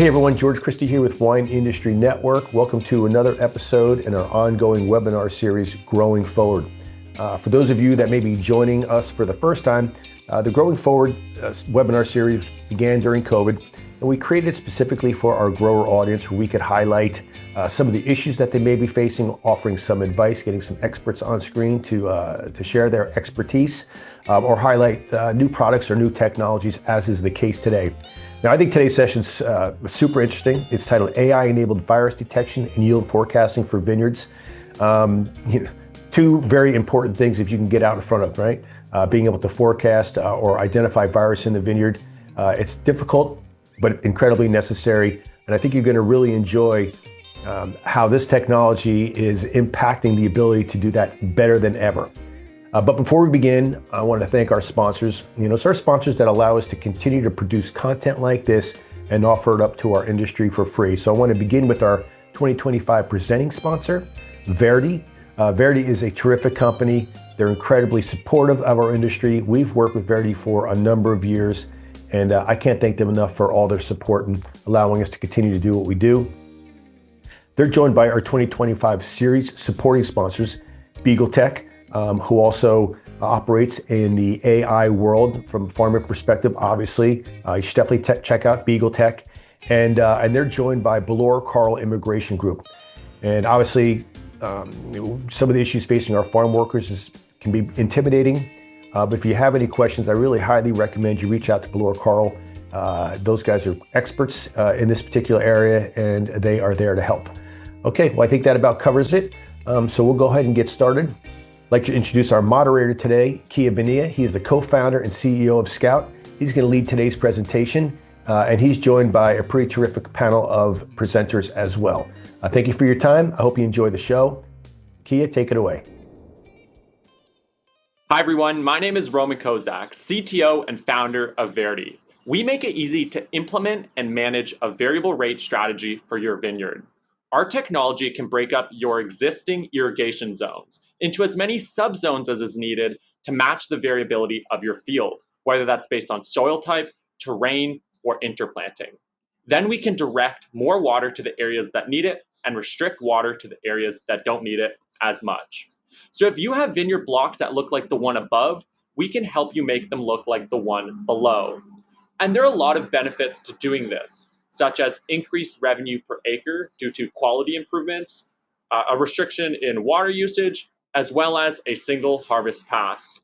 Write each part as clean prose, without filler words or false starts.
Hey everyone, George Christie here with Wine Industry Network. Welcome to another episode in our ongoing webinar series, Growing Forward. For those of you that may be joining us for the first time, the Growing Forward webinar series began during COVID, and we created it specifically for our grower audience where we could highlight some of the issues that they may be facing, offering some advice, getting some experts on screen to share their expertise, or highlight new products or new technologies, as is the case today. Now, I think today's session's super interesting. It's titled AI-enabled virus detection and yield forecasting for vineyards. Two very important things if you can get out in front of, right? Being able to forecast or identify virus in the vineyard. It's difficult, but incredibly necessary. And I think you're gonna really enjoy how this technology is impacting the ability to do that better than ever. But before we begin, I want to thank our sponsors. It's our sponsors that allow us to continue to produce content like this and offer it up to our industry for free. So I want to begin with our 2025 presenting sponsor, Verity. Verity is a terrific company. They're incredibly supportive of our industry. We've worked with Verity for a number of years, and I can't thank them enough for all their support and allowing us to continue to do what we do. They're joined by our 2025 series supporting sponsors, Beagle Tech, who also operates in the AI world from a farmer perspective, obviously. You should definitely check out Beagle Tech. And they're joined by Belor Carl Immigration Group. And obviously, some of the issues facing our farm workers can be intimidating. But if you have any questions, I really highly recommend you reach out to Belor Carl. Those guys are experts in this particular area, and they are there to help. Okay, well, I think that about covers it. So we'll go ahead and get started. I'd like to introduce our moderator today, Kia Bonilla. He is the co-founder and CEO of Scout. He's going to lead today's presentation, and he's joined by a pretty terrific panel of presenters as well. Thank you for your time. I hope you enjoy the show. Kia, take it away. Hi everyone, my name is Roman Kozak, CTO and founder of Verity. We make it easy to implement and manage a variable rate strategy for your vineyard. Our technology can break up your existing irrigation zones into as many subzones as is needed to match the variability of your field, whether that's based on soil type, terrain, or interplanting. Then we can direct more water to the areas that need it and restrict water to the areas that don't need it as much. So if you have vineyard blocks that look like the one above, we can help you make them look like the one below. And there are a lot of benefits to doing this, such as increased revenue per acre due to quality improvements, a restriction in water usage, as well as a single harvest pass.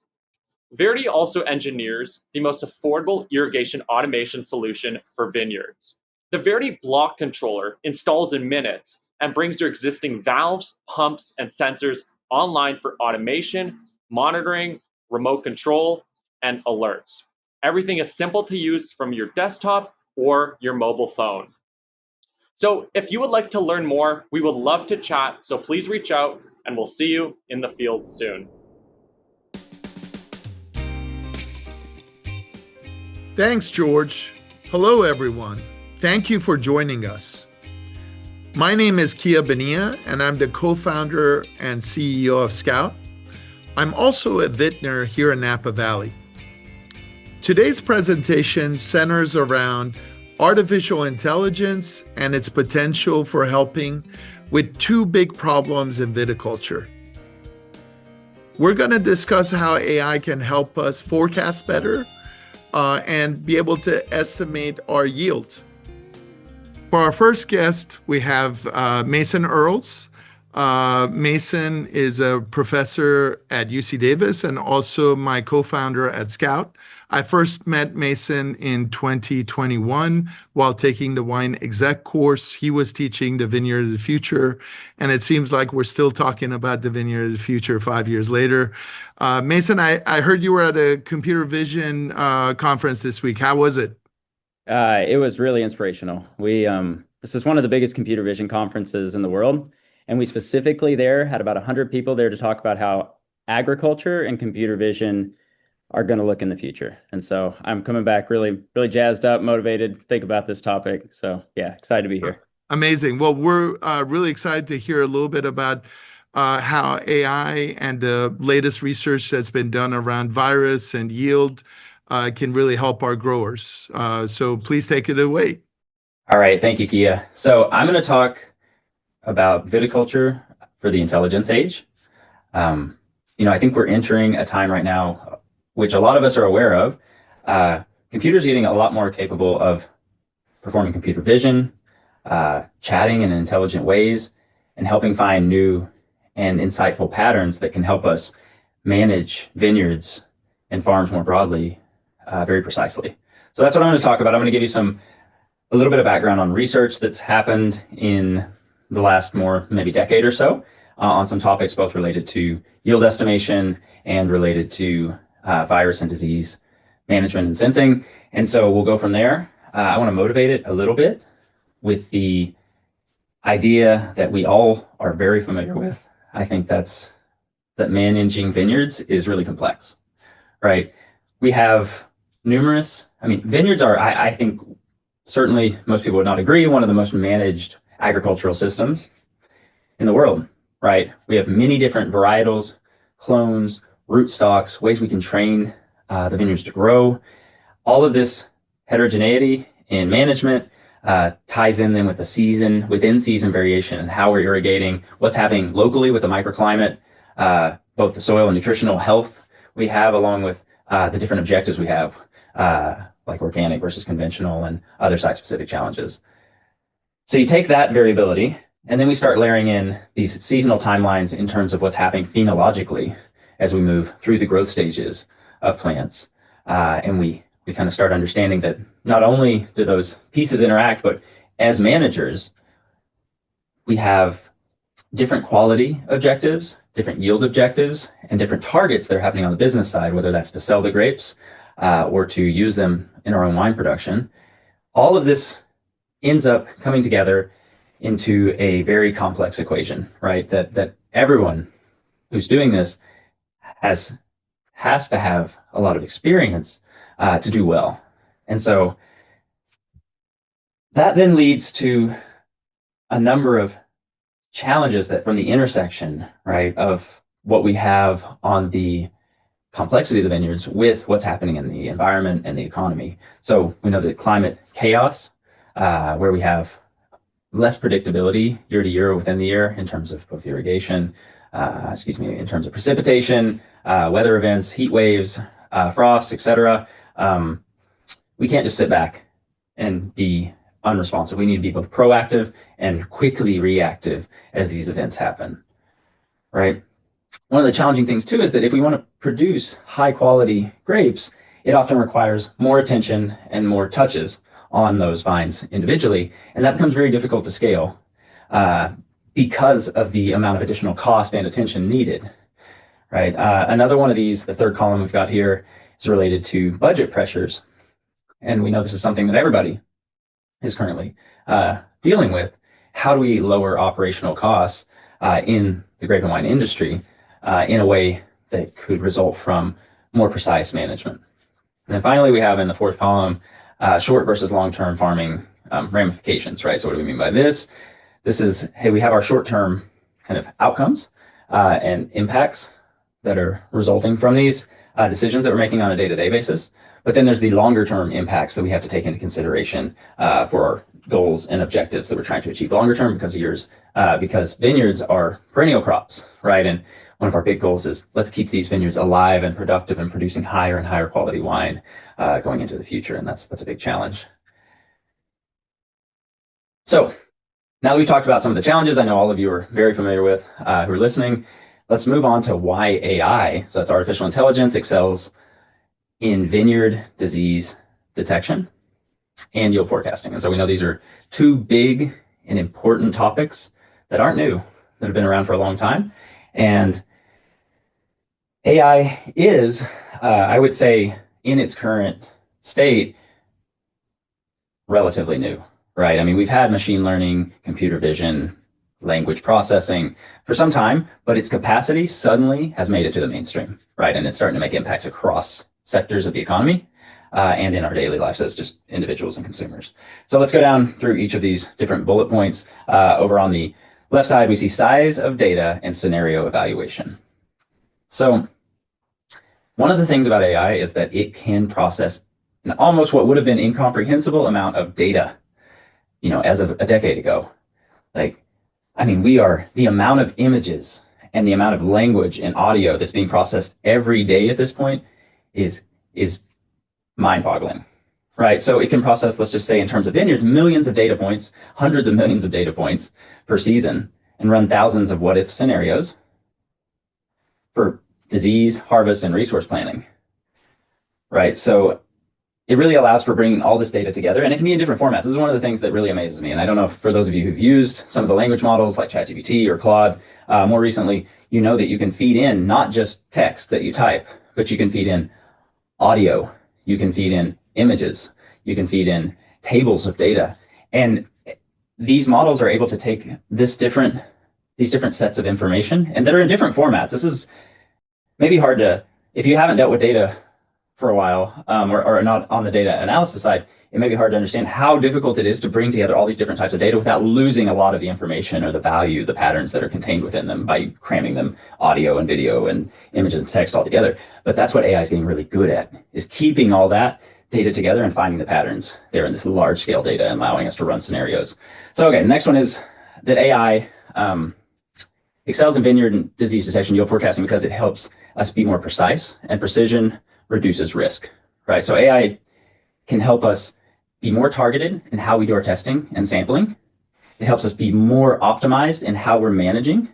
Verity also engineers the most affordable irrigation automation solution for vineyards. The Verity block controller installs in minutes and brings your existing valves, pumps, and sensors online for automation, monitoring, remote control, and alerts. Everything is simple to use from your desktop or your mobile phone. So if you would like to learn more, we would love to chat, so please reach out and we'll see you in the field soon. Thanks, George. Hello, everyone. Thank you for joining us. My name is Kia Bonilla, and I'm the co-founder and CEO of Scout. I'm also a vintner here in Napa Valley. Today's presentation centers around artificial intelligence and its potential for helping with two big problems in viticulture. We're going to discuss how AI can help us forecast better and be able to estimate our yield. For our first guest, we have Mason Earls. Mason is a professor at UC Davis and also my co-founder at Scout. I first met Mason in 2021 while taking the wine exec course. He was teaching the Vineyard of the Future, and it seems like we're still talking about the Vineyard of the Future 5 years later. Mason, I heard you were at a computer vision conference this week. How was it? It was really inspirational. This is one of the biggest computer vision conferences in the world. And we specifically there had about 100 people there to talk about how agriculture and computer vision are going to look in the future. And so I'm coming back really, really jazzed up, motivated to think about this topic. So yeah, excited to be here. Amazing. Well, we're really excited to hear a little bit about how AI and the latest research that's been done around virus and yield can really help our growers. So please take it away. All right, thank you, Kia. So I'm going to talk about viticulture for the intelligence age. I think we're entering a time right now, which a lot of us are aware of. Computers getting a lot more capable of performing computer vision, chatting in intelligent ways, and helping find new and insightful patterns that can help us manage vineyards and farms more broadly, very precisely. So that's what I'm going to talk about. I'm going to give you a little bit of background on research that's happened in the last maybe decade or so on some topics both related to yield estimation and related to virus and disease management and sensing. And so we'll go from there. I want to motivate it a little bit with the idea that we all are very familiar with. I think that managing vineyards is really complex, right? We have vineyards are, I think, certainly most people would not agree, one of the most managed agricultural systems in the world, right? We have many different varietals, clones, rootstocks, ways we can train the vineyards to grow. All of this heterogeneity in management ties in then with the within season variation and how we're irrigating, what's happening locally with the microclimate, both the soil and nutritional health we have, along with the different objectives we have, like organic versus conventional and other site-specific challenges. So you take that variability, and then we start layering in these seasonal timelines in terms of what's happening phenologically as we move through the growth stages of plants. And we kind of start understanding that not only do those pieces interact, but as managers, we have different quality objectives, different yield objectives, and different targets that are happening on the business side, whether that's to sell the grapes or to use them in our own wine production. All of this ends up coming together into a very complex equation, right? That everyone who's doing this has to have a lot of experience to do well. And so that then leads to a number of challenges that from the intersection, right, of what we have on the complexity of the vineyards with what's happening in the environment and the economy. So we know the climate chaos, where we have less predictability year to year within the year in terms of both irrigation, in terms of precipitation, weather events, heat waves, frost, etc. We can't just sit back and be unresponsive. We need to be both proactive and quickly reactive as these events happen, right? One of the challenging things too is that if we want to produce high quality grapes, it often requires more attention and more touches on those vines individually. And that becomes very difficult to scale because of the amount of additional cost and attention needed, right? Another one of these, the third column we've got here, is related to budget pressures. And we know this is something that everybody is currently dealing with. How do we lower operational costs in the grape and wine industry in a way that could result from more precise management? And then finally, we have in the fourth column, short versus long-term farming ramifications, right? So what do we mean by this? This is, hey, we have our short-term kind of outcomes and impacts that are resulting from these decisions that we're making on a day-to-day basis. But then there's the longer-term impacts that we have to take into consideration for our goals and objectives that we're trying to achieve longer term because vineyards are perennial crops, right? And one of our big goals is let's keep these vineyards alive and productive and producing higher and higher quality wine going into the future. And that's a big challenge. So now that we've talked about some of the challenges I know all of you are very familiar with who are listening, let's move on to why AI, so that's artificial intelligence, excels in vineyard disease detection and yield forecasting. And so we know these are two big and important topics that aren't new, that have been around for a long time. And AI is, I would say, in its current state, relatively new, right? I mean, we've had machine learning, computer vision, language processing for some time, but its capacity suddenly has made it to the mainstream, right? And it's starting to make impacts across sectors of the economy and in our daily lives as just individuals and consumers. So let's go down through each of these different bullet points. Over on the left side, we see size of data and scenario evaluation. So one of the things about AI is that it can process an almost what would have been incomprehensible amount of data as of a decade ago. Like, I mean, the amount of images and the amount of language and audio that's being processed every day at this point is mind-boggling, right? So it can process, let's just say in terms of vineyards, millions of data points, hundreds of millions of data points per season, and run thousands of what-if scenarios for disease, harvest, and resource planning, right? So it really allows for bringing all this data together, and it can be in different formats. This is one of the things that really amazes me. And I don't know if for those of you who've used some of the language models like ChatGPT or Claude more recently, you know that you can feed in not just text that you type, but you can feed in audio, you can feed in images, you can feed in tables of data. And these models are able to take these different sets of information, and that are in different formats. This is maybe hard to, if you haven't dealt with data for a while, or not on the data analysis side, it may be hard to understand how difficult it is to bring together all these different types of data without losing a lot of the information or the value, the patterns that are contained within them by cramming them audio and video and images and text all together. But that's what AI is getting really good at, is keeping all that data together and finding the patterns there in this large scale data and allowing us to run scenarios. So, okay, the next one is that AI excels in vineyard and disease detection, yield forecasting, because it helps us be more precise, and precision reduces risk, right? So AI can help us be more targeted in how we do our testing and sampling. It helps us be more optimized in how we're managing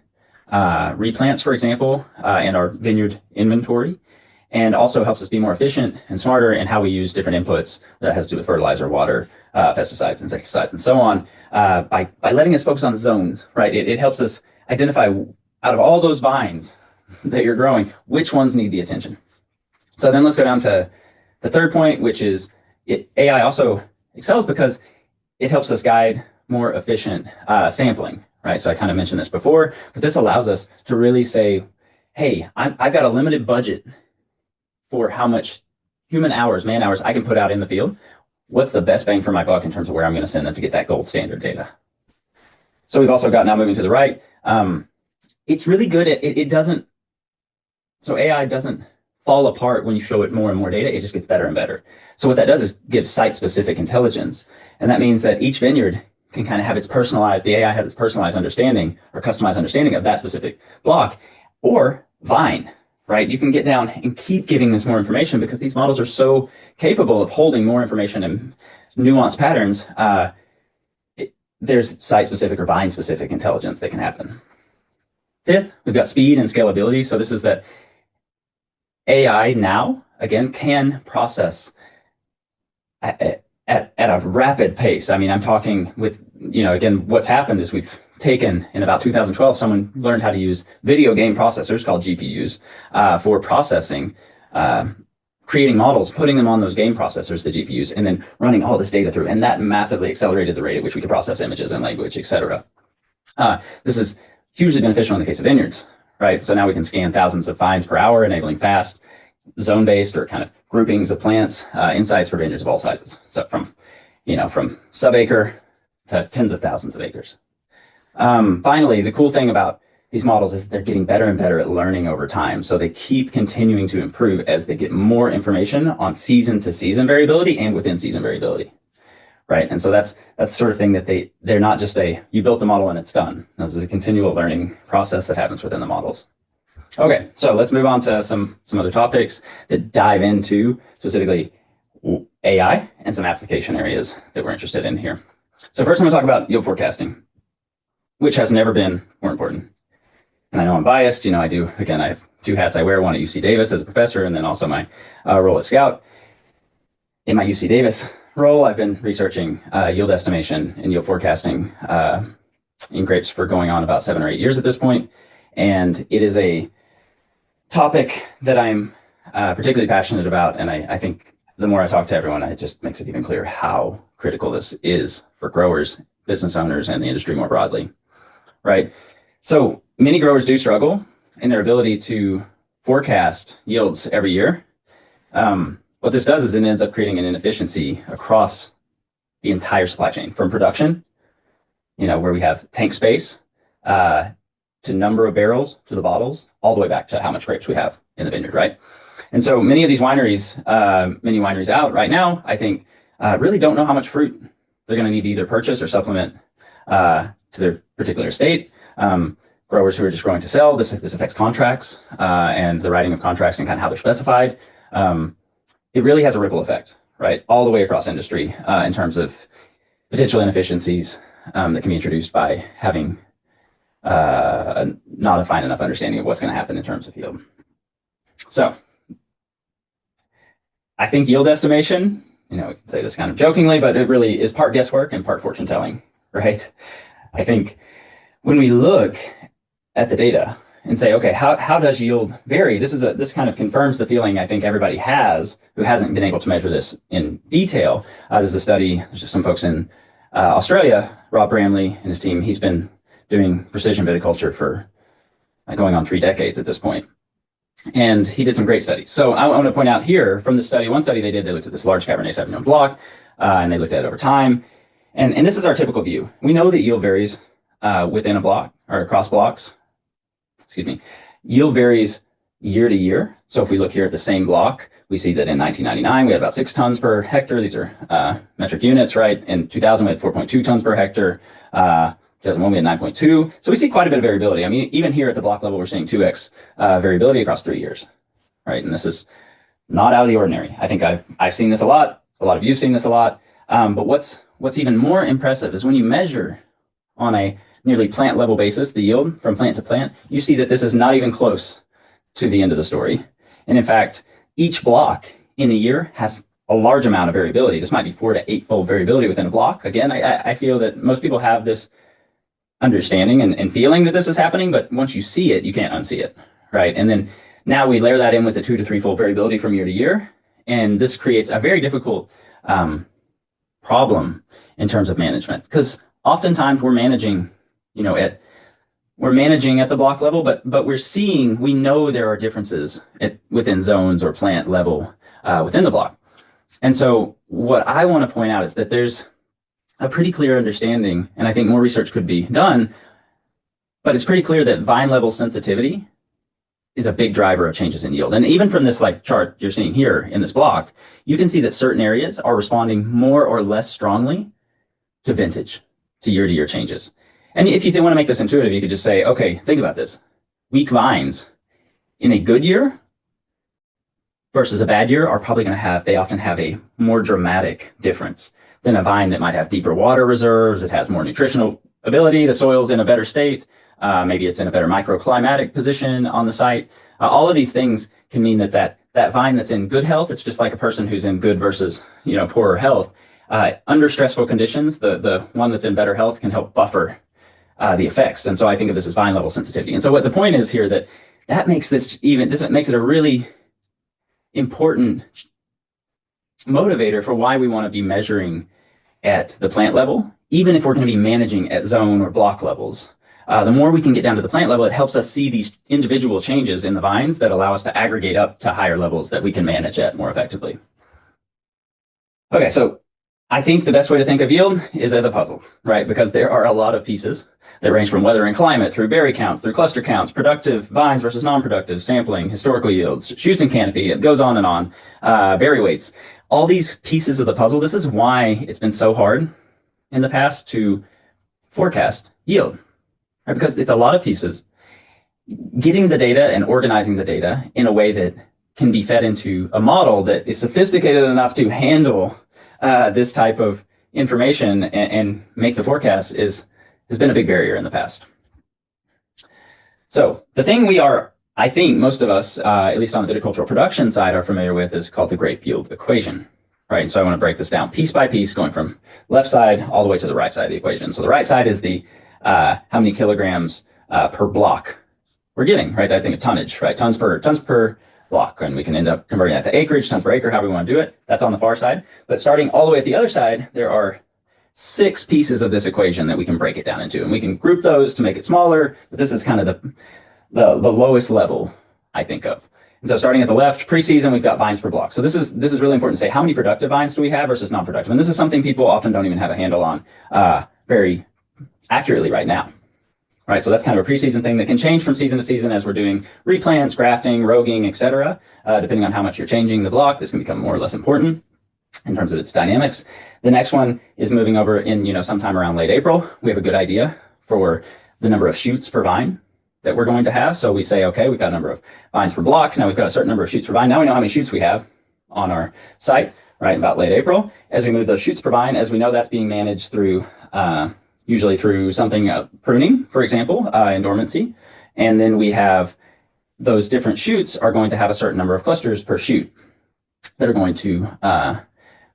replants, for example, and our vineyard inventory, and also helps us be more efficient and smarter in how we use different inputs that has to do with fertilizer, water, pesticides, insecticides, and so on, by letting us focus on zones, right? It helps us identify out of all those vines that you're growing, which ones need the attention. So then let's go down to the third point, which is AI also excels because it helps us guide more efficient sampling, right? So I kind of mentioned this before, but this allows us to really say, hey, I've got a limited budget for how much human hours, man hours I can put out in the field. What's the best bang for my buck in terms of where I'm going to send them to get that gold standard data? So we've also got, now moving to the right, it's really good at, it doesn't, so AI doesn't fall apart when you show it more and more data. It just gets better and better. So what that does is give site-specific intelligence. And that means that each vineyard can kind of have its personalized, the AI has its personalized understanding or customized understanding of that specific block or vine, right? You can get down and keep giving this more information because these models are so capable of holding more information and nuanced patterns. There's site-specific or vine-specific intelligence that can happen. Fifth, we've got speed and scalability. So this is that AI now, again, can process at a rapid pace. I mean, I'm talking with, again, what's happened is we've taken, in about 2012, someone learned how to use video game processors called GPUs for processing, creating models, putting them on those game processors, the GPUs, and then running all this data through. And that massively accelerated the rate at which we could process images and language, et cetera. This is hugely beneficial in the case of vineyards, right? So now we can scan thousands of finds per hour, enabling fast, zone-based or kind of groupings of plants, insights for vineyards of all sizes. So from sub-acre to tens of thousands of acres. Finally, the cool thing about these models is they're getting better and better at learning over time. So they keep continuing to improve as they get more information on season to season variability and within season variability. Right. And so that's the sort of thing that they're not just you built the model and it's done. This is a continual learning process that happens within the models. Okay, so let's move on to some other topics that dive into specifically AI and some application areas that we're interested in here. So first I'm going to talk about yield forecasting, which has never been more important. And I know I'm biased. I have two hats I wear, one at UC Davis as a professor, and then also my role at Scout. In my UC Davis role, I've been researching yield estimation and yield forecasting in grapes for going on about 7 or 8 years at this point. And it is a topic that I'm particularly passionate about. And I think the more I talk to everyone, it just makes it even clearer how critical this is for growers, business owners, and the industry more broadly, right? So many growers do struggle in their ability to forecast yields every year. What this does is it ends up creating an inefficiency across the entire supply chain, from production, where we have tank space, to number of barrels, to the bottles, all the way back to how much grapes we have in the vineyard, right? And so many of these wineries, many wineries out right now, I think, really don't know how much fruit they're going to need to either purchase or supplement to their particular estate. Growers who are just growing to sell, this affects contracts and the writing of contracts and kind of how they're specified. It really has a ripple effect, right, all the way across industry in terms of potential inefficiencies that can be introduced by having not a fine enough understanding of what's going to happen in terms of yield. So I think yield estimation, we can say this kind of jokingly, but it really is part guesswork and part fortune telling, right? I think when we look at the data and say, okay, how does yield vary? This kind of confirms the feeling I think everybody has who hasn't been able to measure this in detail. There's a study, there's some folks in Australia, Rob Bramley and his team, he's been doing precision viticulture for going on 3 decades at this point. And he did some great studies. So I want to point out here from the study, one study they did, they looked at this large Cabernet Sauvignon block, and they looked at it over time. And this is our typical view. We know that yield varies within a block or across blocks. Excuse me. Yield varies year to year. So if we look here at the same block, we see that in 1999, we had about 6 tons per hectare. These are metric units, right? In 2000, we had 4.2 tons per hectare. 2001, we had 9.2. So we see quite a bit of variability. I mean, even here at the block level, we're seeing 2x variability across 3 years, right? And this is not out of the ordinary. I think I've seen this a lot. A lot of you have seen this a lot. But what's even more impressive is when you measure on a nearly plant level basis, the yield from plant to plant, you see that this is not even close to the end of the story. And in fact, each block in a year has a large amount of variability. This might be 4 to 8-fold variability within a block. Again, I feel that most people have this understanding and feeling that this is happening, but once you see it, you can't unsee it, right? And then now we layer that in with the 2 to 3-fold variability from year to year, and this creates a very difficult problem in terms of management, because oftentimes we're managing, at the block level, but we know there are differences within zones or plant level within the block. And so what I want to point out is that there's a pretty clear understanding, and I think more research could be done, but it's pretty clear that vine level sensitivity is a big driver of changes in yield. And even from this chart you're seeing here in this block, you can see that certain areas are responding more or less strongly to vintage, to year changes. And if you want to make this intuitive, you could just say, okay, think about this. Weak vines in a good year versus a bad year are probably they often have a more dramatic difference than a vine that might have deeper water reserves, it has more nutritional ability, the soil's in a better state, maybe it's in a better microclimatic position on the site. All of these things can mean that vine that's in good health, it's just like a person who's in good versus poorer health. Under stressful conditions, the one that's in better health can help buffer the effects. And so I think of this as vine level sensitivity. And so what the point is here that makes this makes it a really important motivator for why we want to be measuring at the plant level, even if we're going to be managing at zone or block levels. The more we can get down to the plant level, it helps us see these individual changes in the vines that allow us to aggregate up to higher levels that we can manage at more effectively. Okay, so I think the best way to think of yield is as a puzzle, right? Because there are a lot of pieces that range from weather and climate through berry counts, through cluster counts, productive vines versus non-productive, sampling, historical yields, shoots and canopy, it goes on and on, berry weights. All these pieces of the puzzle, this is why it's been so hard in the past to forecast yield, right? Because it's a lot of pieces. Getting the data and organizing the data in a way that can be fed into a model that is sophisticated enough to handle this type of information and make the forecast has been a big barrier in the past. So the thing I think most of us, at least on the viticultural production side, are familiar with is called the grape yield equation, right? And so I want to break this down piece by piece, going from left side all the way to the right side of the equation. So the right side is the how many kilograms per block we're getting, right? I think of tonnage, right? Tons per block, and we can end up converting that to acreage, tons per acre, however we want to do it. That's on the far side. But starting all the way at the other side, there are 6 pieces of this equation that we can break it down into, and we can group those to make it smaller. But this is kind of the lowest level I think of. And so starting at the left, preseason, we've got vines per block. So this is really important to say, how many productive vines do we have versus non-productive? And this is something people often don't even have a handle on very accurately right now. Right, so that's kind of a preseason thing that can change from season to season as we're doing replants, grafting, roguing, etc. Depending on how much you're changing the block, this can become more or less important in terms of its dynamics. The next one is moving over in, sometime around late April. We have a good idea for the number of shoots per vine that we're going to have. So we say, okay, we've got a number of vines per block. Now we've got a certain number of shoots per vine. Now we know how many shoots we have on our site, right, about late April. As we move those shoots per vine, as we know, that's being managed through, usually through something, pruning, for example, in dormancy. And then we have those different shoots are going to have a certain number of clusters per shoot that are going to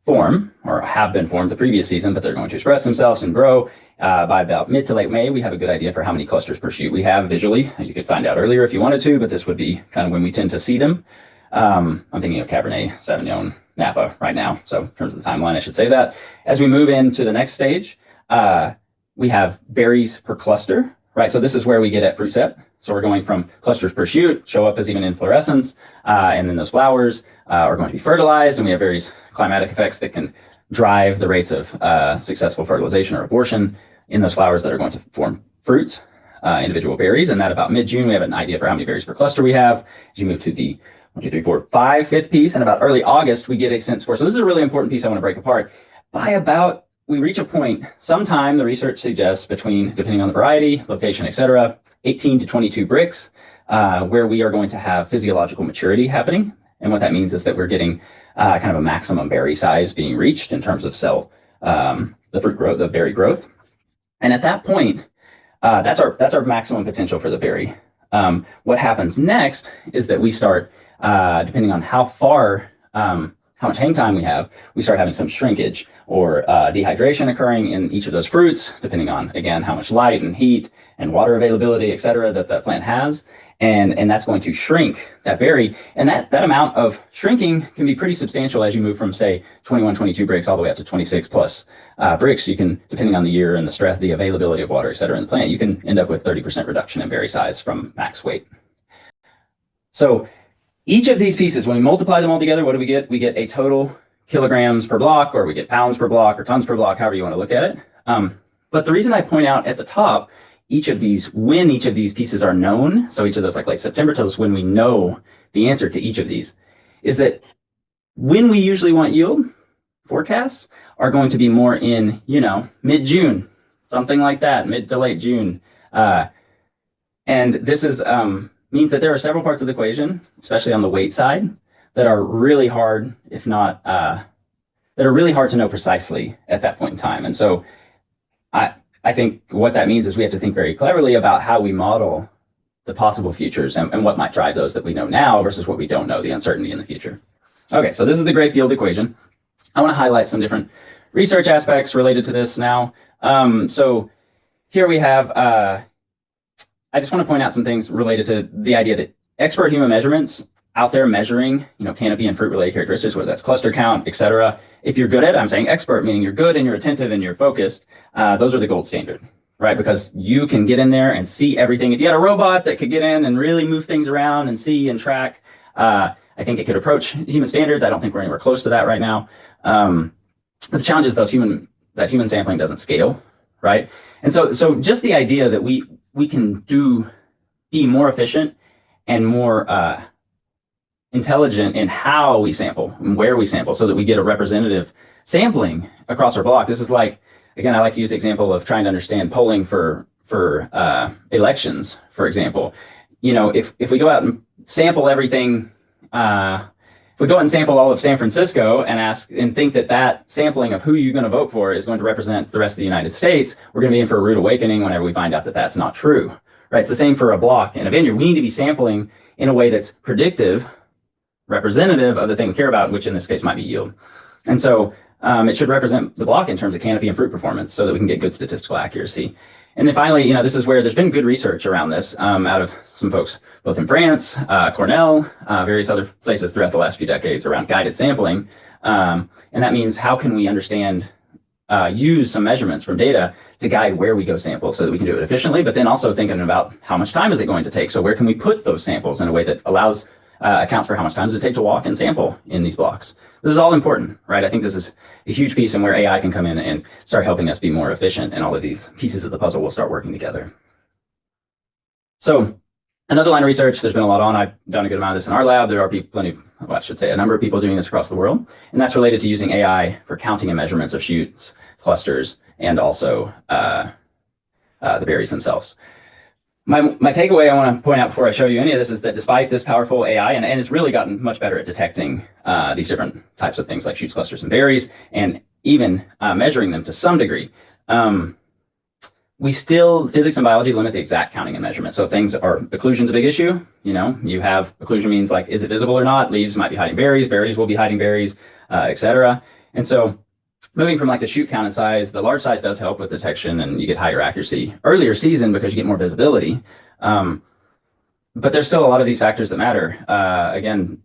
form or have been formed the previous season, but they're going to express themselves and grow. By about mid to late May, we have a good idea for how many clusters per shoot we have visually. You could find out earlier if you wanted to, but this would be kind of when we tend to see them. I'm thinking of Cabernet, Sauvignon, Napa right now. So in terms of the timeline, I should say that. As we move into the next stage, we have berries per cluster, right? So this is where we get at fruit set. So we're going from clusters per shoot, show up as even inflorescence, and then those flowers are going to be fertilized, and we have various climatic effects that can drive the rates of successful fertilization or abortion in those flowers that are going to form fruits, individual berries. And at about mid-June, we have an idea for how many berries per cluster we have. As you move to the 1, 2, 3, 4, 5, fifth piece, and about early August, we get a sense for, so this is a really important piece I want to break apart. By about, we reach a point, sometime the research suggests between, depending on the variety, location, et cetera, 18 to 22 bricks, where we are going to have physiological maturity happening. And what that means is that we're getting kind of a maximum berry size being reached in terms of cell, the fruit growth, the berry growth. And at that point, that's our maximum potential for the berry. What happens next is that we start, depending on how far, how much hang time we have, we start having some shrinkage or dehydration occurring in each of those fruits, depending on, again, how much light and heat and water availability, et cetera, that the plant has. And that's going to shrink that berry. And that amount of shrinking can be pretty substantial as you move from, say, 21, 22 bricks all the way up to 26 plus bricks. You can, depending on the year and the stress, the availability of water, et cetera, in the plant, you can end up with 30% reduction in berry size from max weight. So each of these pieces, when we multiply them all together, what do we get? We get a total kilograms per block, or we get pounds per block, or tons per block, however you want to look at it. But the reason I point out at the top, when each of these pieces are known, so each of those, like late September tells us when we know the answer to each of these, is that when we usually want yield forecasts are going to be more in, mid-June, something like that, mid to late June. And this is means that there are several parts of the equation, especially on the weight side, that are really hard, if not, that are really hard to know precisely at that point in time. And so I think what that means is we have to think very cleverly about how we model the possible futures and what might drive those that we know now versus what we don't know, the uncertainty in the future. Okay, so this is the great yield equation. I want to highlight some different research aspects related to this now. So here we have, I just want to point out some things related to the idea that expert human measurements out there measuring, canopy and fruit related characteristics, whether that's cluster count, et cetera. If you're good at it, I'm saying expert, meaning you're good and you're attentive and you're focused. Those are the gold standard, right? Because you can get in there and see everything. If you had a robot that could get in and really move things around and see and track, I think it could approach human standards. I don't think we're anywhere close to that right now. But the challenge is that human sampling doesn't scale, right? And so just the idea that we can be more efficient and more intelligent in how we sample and where we sample so that we get a representative sampling across our block. This is like, again, I like to use the example of trying to understand polling for elections, for example. If we go out and sample everything, if we go out and sample all of San Francisco and ask and think that sampling of who you're going to vote for is going to represent the rest of the United States, we're going to be in for a rude awakening whenever we find out that that's not true, right? It's the same for a block and a vineyard. We need to be sampling in a way that's predictive, representative of the thing we care about, which in this case might be yield. And so it should represent the block in terms of canopy and fruit performance so that we can get good statistical accuracy. And then finally, this is where there's been good research around this out of some folks, both in France, Cornell, various other places throughout the last few decades around guided sampling. And that means how can we understand, use some measurements from data to guide where we go sample so that we can do it efficiently, but then also thinking about how much time is it going to take? So where can we put those samples in a way that allows accounts for how much time does it take to walk and sample in these blocks. This is all important, right? I think this is a huge piece and where AI can come in and start helping us be more efficient, and all of these pieces of the puzzle will start working together. So another line of research, there's been a lot on. I've done a good amount of this in our lab. There are plenty of well, I should say a number of people doing this across the world. And that's related to using AI for counting and measurements of shoots, clusters, and also the berries themselves. My takeaway I want to point out before I show you any of this is that despite this powerful AI, and it's really gotten much better at detecting these different types of things like shoots, clusters, and berries, and even measuring them to some degree, we still, physics and biology limit the exact counting and measurement. So occlusion's a big issue. You have occlusion means like, is it visible or not? Leaves might be hiding berries will be hiding berries, etc. And so moving from like the shoot count and size, the large size does help with detection and you get higher accuracy earlier season because you get more visibility. But there's still a lot of these factors that matter. Again,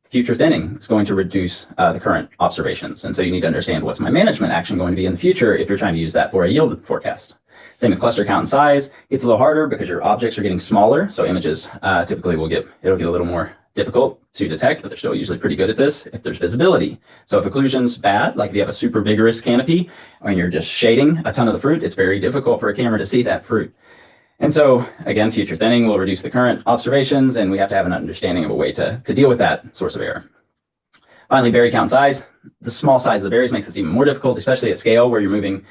future thinning is going to reduce the current observations. And so you need to understand what's my management action going to be in the future if you're trying to use that for a yield forecast. Same with cluster count and size. It's a little harder because your objects are getting smaller. So images typically it'll get a little more difficult to detect, but they're still usually pretty good at this if there's visibility. So if occlusion's bad, like if you have a super vigorous canopy and you're just shading a ton of the fruit, it's very difficult for a camera to see that fruit. And so again, future thinning will reduce the current observations, and we have to have an understanding of a way to deal with that source of error. Finally, berry count size. The small size of the berries makes this even more difficult, especially at scale where you're moving,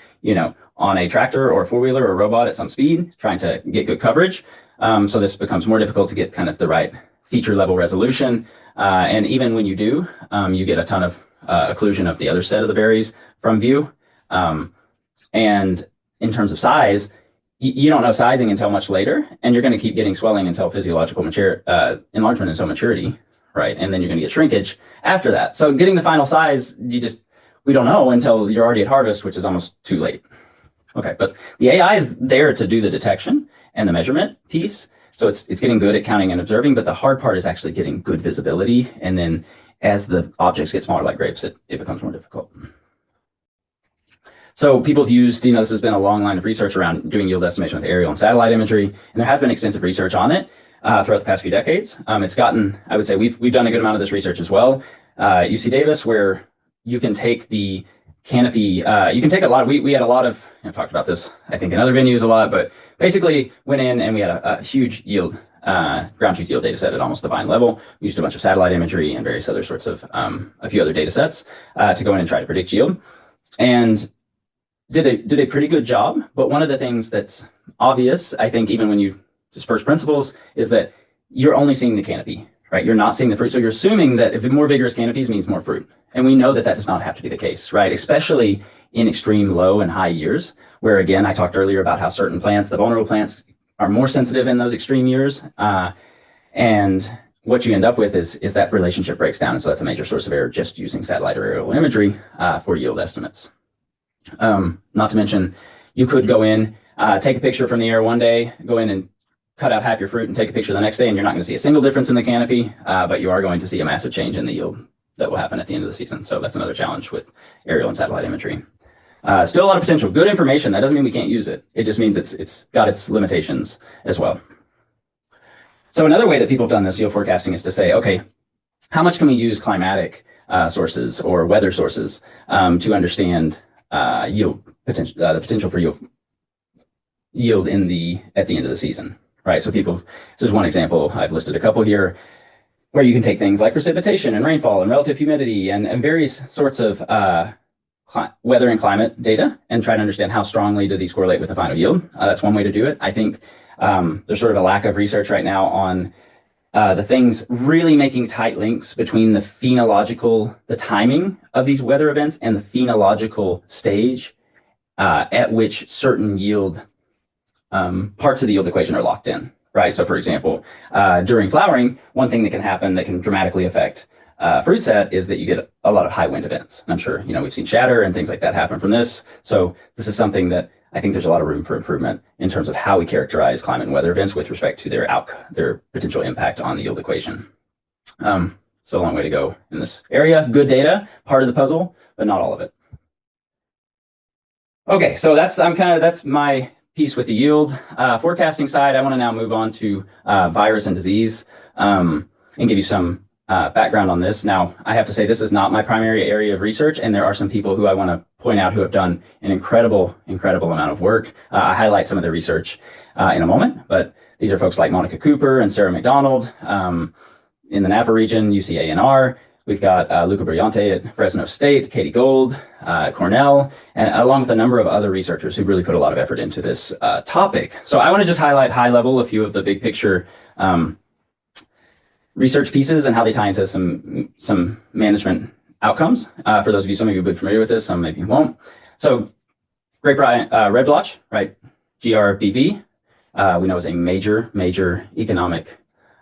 on a tractor or a four-wheeler or a robot at some speed, trying to get good coverage. So this becomes more difficult to get kind of the right feature level resolution. And even when you do, you get a ton of occlusion of the other set of the berries from view. And in terms of size, you don't know sizing until much later, and you're going to keep getting swelling until physiological enlargement until maturity, right? And then you're going to get shrinkage after that. So getting the final size, we don't know until you're already at harvest, which is almost too late. Okay, but the AI is there to do the detection and the measurement piece. So it's getting good at counting and observing, but the hard part is actually getting good visibility. And then as the objects get smaller like grapes, it becomes more difficult. So people have used, this has been a long line of research around doing yield estimation with aerial and satellite imagery, and there has been extensive research on it throughout the past few decades. It's gotten, I would say, we've done a good amount of this research as well. UC Davis, where you can take the canopy, you can take a lot. We had a lot of, I've talked about this, I think, in other venues a lot, but basically went in and we had a huge yield, ground truth yield data set at almost the vine level. We used a bunch of satellite imagery and various other sorts of, a few other data sets to go in and try to predict yield. And did a pretty good job, but one of the things that's obvious, I think, even when you just first principles, is that you're only seeing the canopy, right? You're not seeing the fruit. So you're assuming that if more vigorous canopies means more fruit. And we know that does not have to be the case, right? Especially in extreme low and high years, where again, I talked earlier about how certain plants, the vulnerable plants, are more sensitive in those extreme years. And what you end up with is that relationship breaks down. And so that's a major source of error, just using satellite or aerial imagery for yield estimates. Not to mention, you could go in, take a picture from the air one day, go in and cut out half your fruit and take a picture the next day, and you're not going to see a single difference in the canopy, but you are going to see a massive change in the yield that will happen at the end of the season. So that's another challenge with aerial and satellite imagery. Still a lot of potential. Good information. That doesn't mean we can't use it. It just means it's got its limitations as well. So another way that people have done this yield forecasting is to say, okay, how much can we use climatic sources or weather sources to understand yield potential, the potential for yield at the end of the season, right? So this is one example. I've listed a couple here where you can take things like precipitation and rainfall and relative humidity and various sorts of weather and climate data and try to understand how strongly do these correlate with the final yield. That's one way to do it. I think there's sort of a lack of research right now on the things really making tight links between the timing of these weather events and the phenological stage at which certain yield parts of the yield equation are locked in, right? So for example, during flowering, one thing that can happen that can dramatically affect fruit set is that you get a lot of high wind events. I'm sure, we've seen shatter and things like that happen from this. So this is something that I think there's a lot of room for improvement in terms of how we characterize climate and weather events with respect to their potential impact on the yield equation. So a long way to go in this area. Good data, part of the puzzle, but not all of it. Okay, so that's my piece with the yield forecasting side. I want to now move on to virus and disease and give you some background on this. Now, I have to say this is not my primary area of research, and there are some people who I want to point out who have done an incredible amount of work. I highlight some of their research in a moment, but these are folks like Monica Cooper and Sarah McDonald, in the Napa region, UCA&R. We've got Luca Brillante at Fresno State, Katie Gold at Cornell, and along with a number of other researchers who really put a lot of effort into this topic. So I want to just highlight high level a few of the big picture research pieces and how they tie into some management outcomes. For those of you, some of you will be familiar with this, some maybe won't. So Red Blotch, right? GRBV, we know is a major economic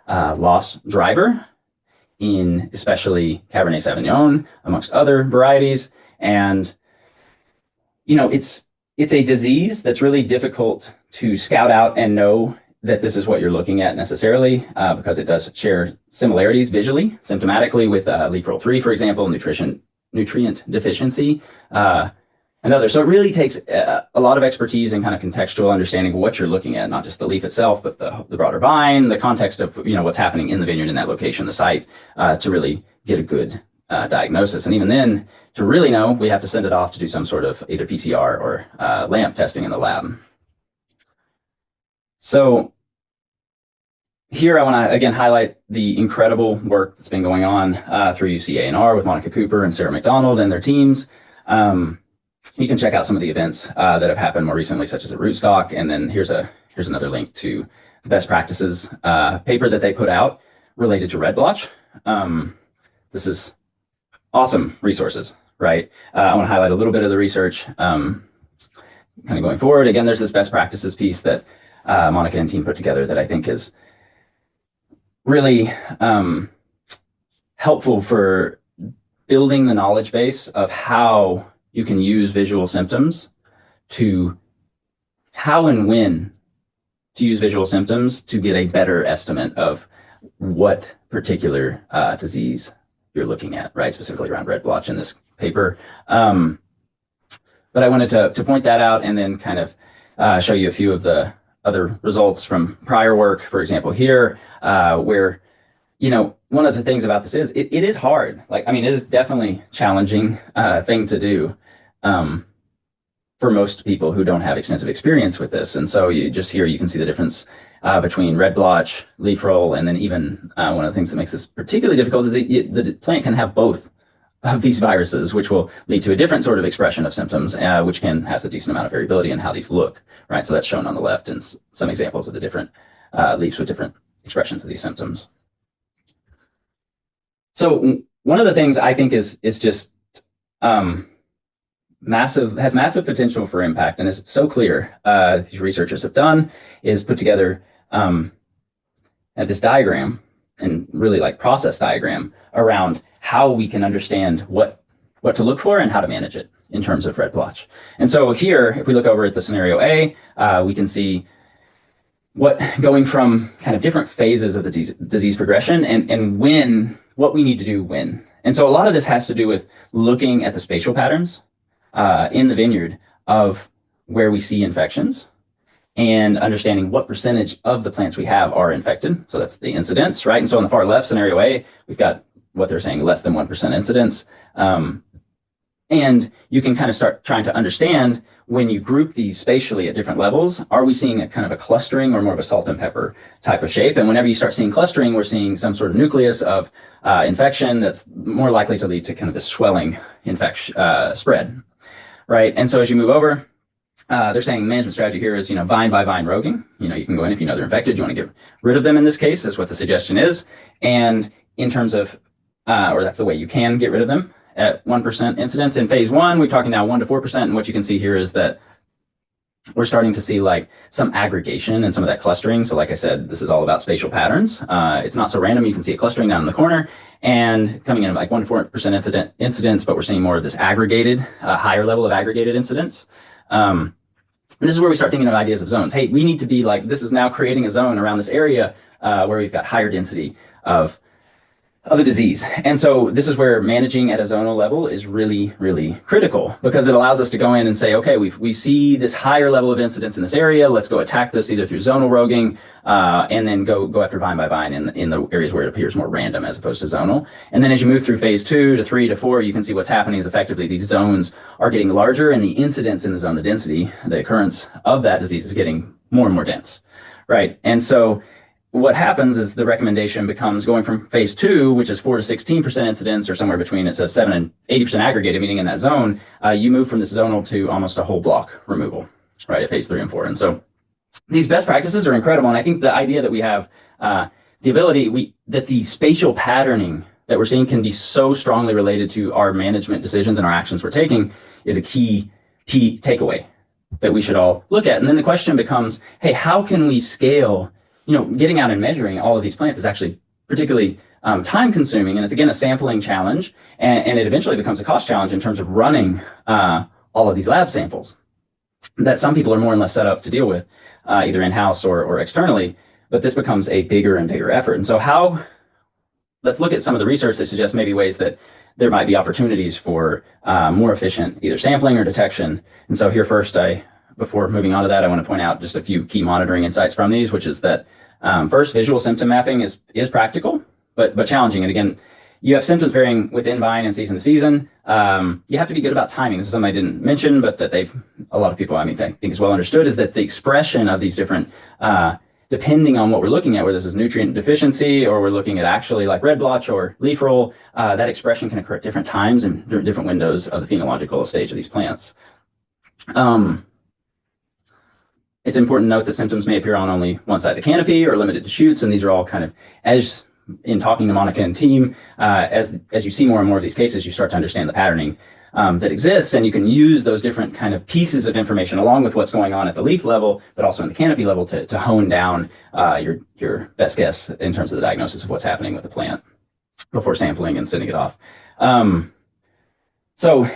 loss driver in especially Cabernet Sauvignon, amongst other varieties. And, you know, it's a disease that's really difficult to scout out and know that this is what you're looking at necessarily, because it does share similarities visually, symptomatically with Leafroll 3, for example, nutrient deficiency, and others. So it really takes a lot of expertise and kind of contextual understanding of what you're looking at, not just the leaf itself, but the broader vine, the context of, you know, what's happening in the vineyard in that location, the site, to really get a good diagnosis. And even then, to really know, we have to send it off to do some sort of either PCR or LAMP testing in the lab. So here I want to again highlight the incredible work that's been going on through UCA&R with Monica Cooper and Sarah McDonald and their teams. You can check out some of the events that have happened more recently, such as at Rootstock. And then here's another link to the best practices paper that they put out related to Red Blotch. This is awesome resources, right? I want to highlight a little bit of the research kind of going forward. Again, there's this best practices piece that Monica and team put together that I think is really helpful for building the knowledge base of how you can use visual symptoms to how and when to use visual symptoms to get a better estimate of what particular disease you're looking at, right? Specifically around Red Blotch in this paper. But I wanted to point that out and then kind of show you a few of the other results from prior work. For example, here, where, you know, one of the things about this is it is hard. Like, I mean, it is definitely challenging thing to do for most people who don't have extensive experience with this. And so you just here, you can see the difference between Red Blotch, Leafroll, and then even one of the things that makes this particularly difficult is the plant can have both of these viruses, which will lead to a different sort of expression of symptoms, which has a decent amount of variability in how these look, right? So that's shown on the left in some examples of the different leaves with different expressions of these symptoms. So one of the things I think is just has massive potential for impact, and is so clear, these researchers have done, is put together this diagram, and really like process diagram around how we can understand what to look for and how to manage it in terms of Red Blotch. And so here, if we look over at the scenario A, we can see going from kind of different phases of the disease progression and what we need to do when. And so a lot of this has to do with looking at the spatial patterns in the vineyard of where we see infections and understanding what percentage of the plants we have are infected. So that's the incidence, right? And so on the far left, scenario A, we've got what they're saying, less than 1% incidence. And you can kind of start trying to understand when you group these spatially at different levels, are we seeing a kind of a clustering or more of a salt and pepper type of shape? And whenever you start seeing clustering, we're seeing some sort of nucleus of infection that's more likely to lead to kind of the swelling spread, right? And so as you move over, they're saying management strategy here is, vine by vine roguing. You can go in if you know they're infected, you want to get rid of them in this case, is what the suggestion is. And in terms of, or that's the way you can get rid of them at 1% incidence. In phase 1, we're talking now 1 to 4%. And what you can see here is that we're starting to see like some aggregation and some of that clustering. So like I said, this is all about spatial patterns. It's not so random. You can see it clustering down in the corner and coming in at like 1 to 4% incidence, but we're seeing more of this aggregated, higher level of aggregated incidence. And this is where we start thinking of ideas of zones. Hey, we need to be like, this is now creating a zone around this area where we've got higher density of the disease. And so this is where managing at a zonal level is really, really critical, because it allows us to go in and say, okay, we see this higher level of incidence in this area. Let's go attack this either through zonal roguing and then go after vine by vine in the areas where it appears more random as opposed to zonal. And then as you move through phase 2 to 3 to 4, you can see what's happening is effectively these zones are getting larger, and the incidence in the zone, the density, the occurrence of that disease is getting more and more dense, right? And so what happens is the recommendation becomes going from phase 2, which is 4 to 16% incidence, or somewhere between, it says 7 and 80% aggregated, meaning in that zone, you move from this zonal to almost a whole block removal, right, at phase 3 and 4. And so these best practices are incredible. And I think the idea that we have the ability, that the spatial patterning that we're seeing can be so strongly related to our management decisions and our actions we're taking is a key takeaway that we should all look at. And then the question becomes, hey, how can we scale? Getting out and measuring all of these plants is actually particularly time consuming. And it's, again, a sampling challenge. And it eventually becomes a cost challenge in terms of running all of these lab samples that some people are more and less set up to deal with, either in-house or externally. But this becomes a bigger and bigger effort. And so let's look at some of the research that suggests maybe ways that there might be opportunities for more efficient either sampling or detection. And so here first, before moving on to that, I want to point out just a few key monitoring insights from these, which is that first, visual symptom mapping is practical, but challenging. And again, you have symptoms varying within vine and season to season. You have to be good about timing. This is something I didn't mention, but that a lot of people, I think is well understood, is that the expression of these different, depending on what we're looking at, whether this is nutrient deficiency or we're looking at actually like red blotch or leafroll, that expression can occur at different times and different windows of the phenological stage of these plants. It's important to note that symptoms may appear on only one side of the canopy or limited to shoots, and these are all kind of, as in talking to Monica and team, as you see more and more of these cases, you start to understand the patterning that exists, and you can use those different kind of pieces of information along with what's going on at the leaf level, but also in the canopy level to hone down your best guess in terms of the diagnosis of what's happening with the plant before sampling and sending it off. So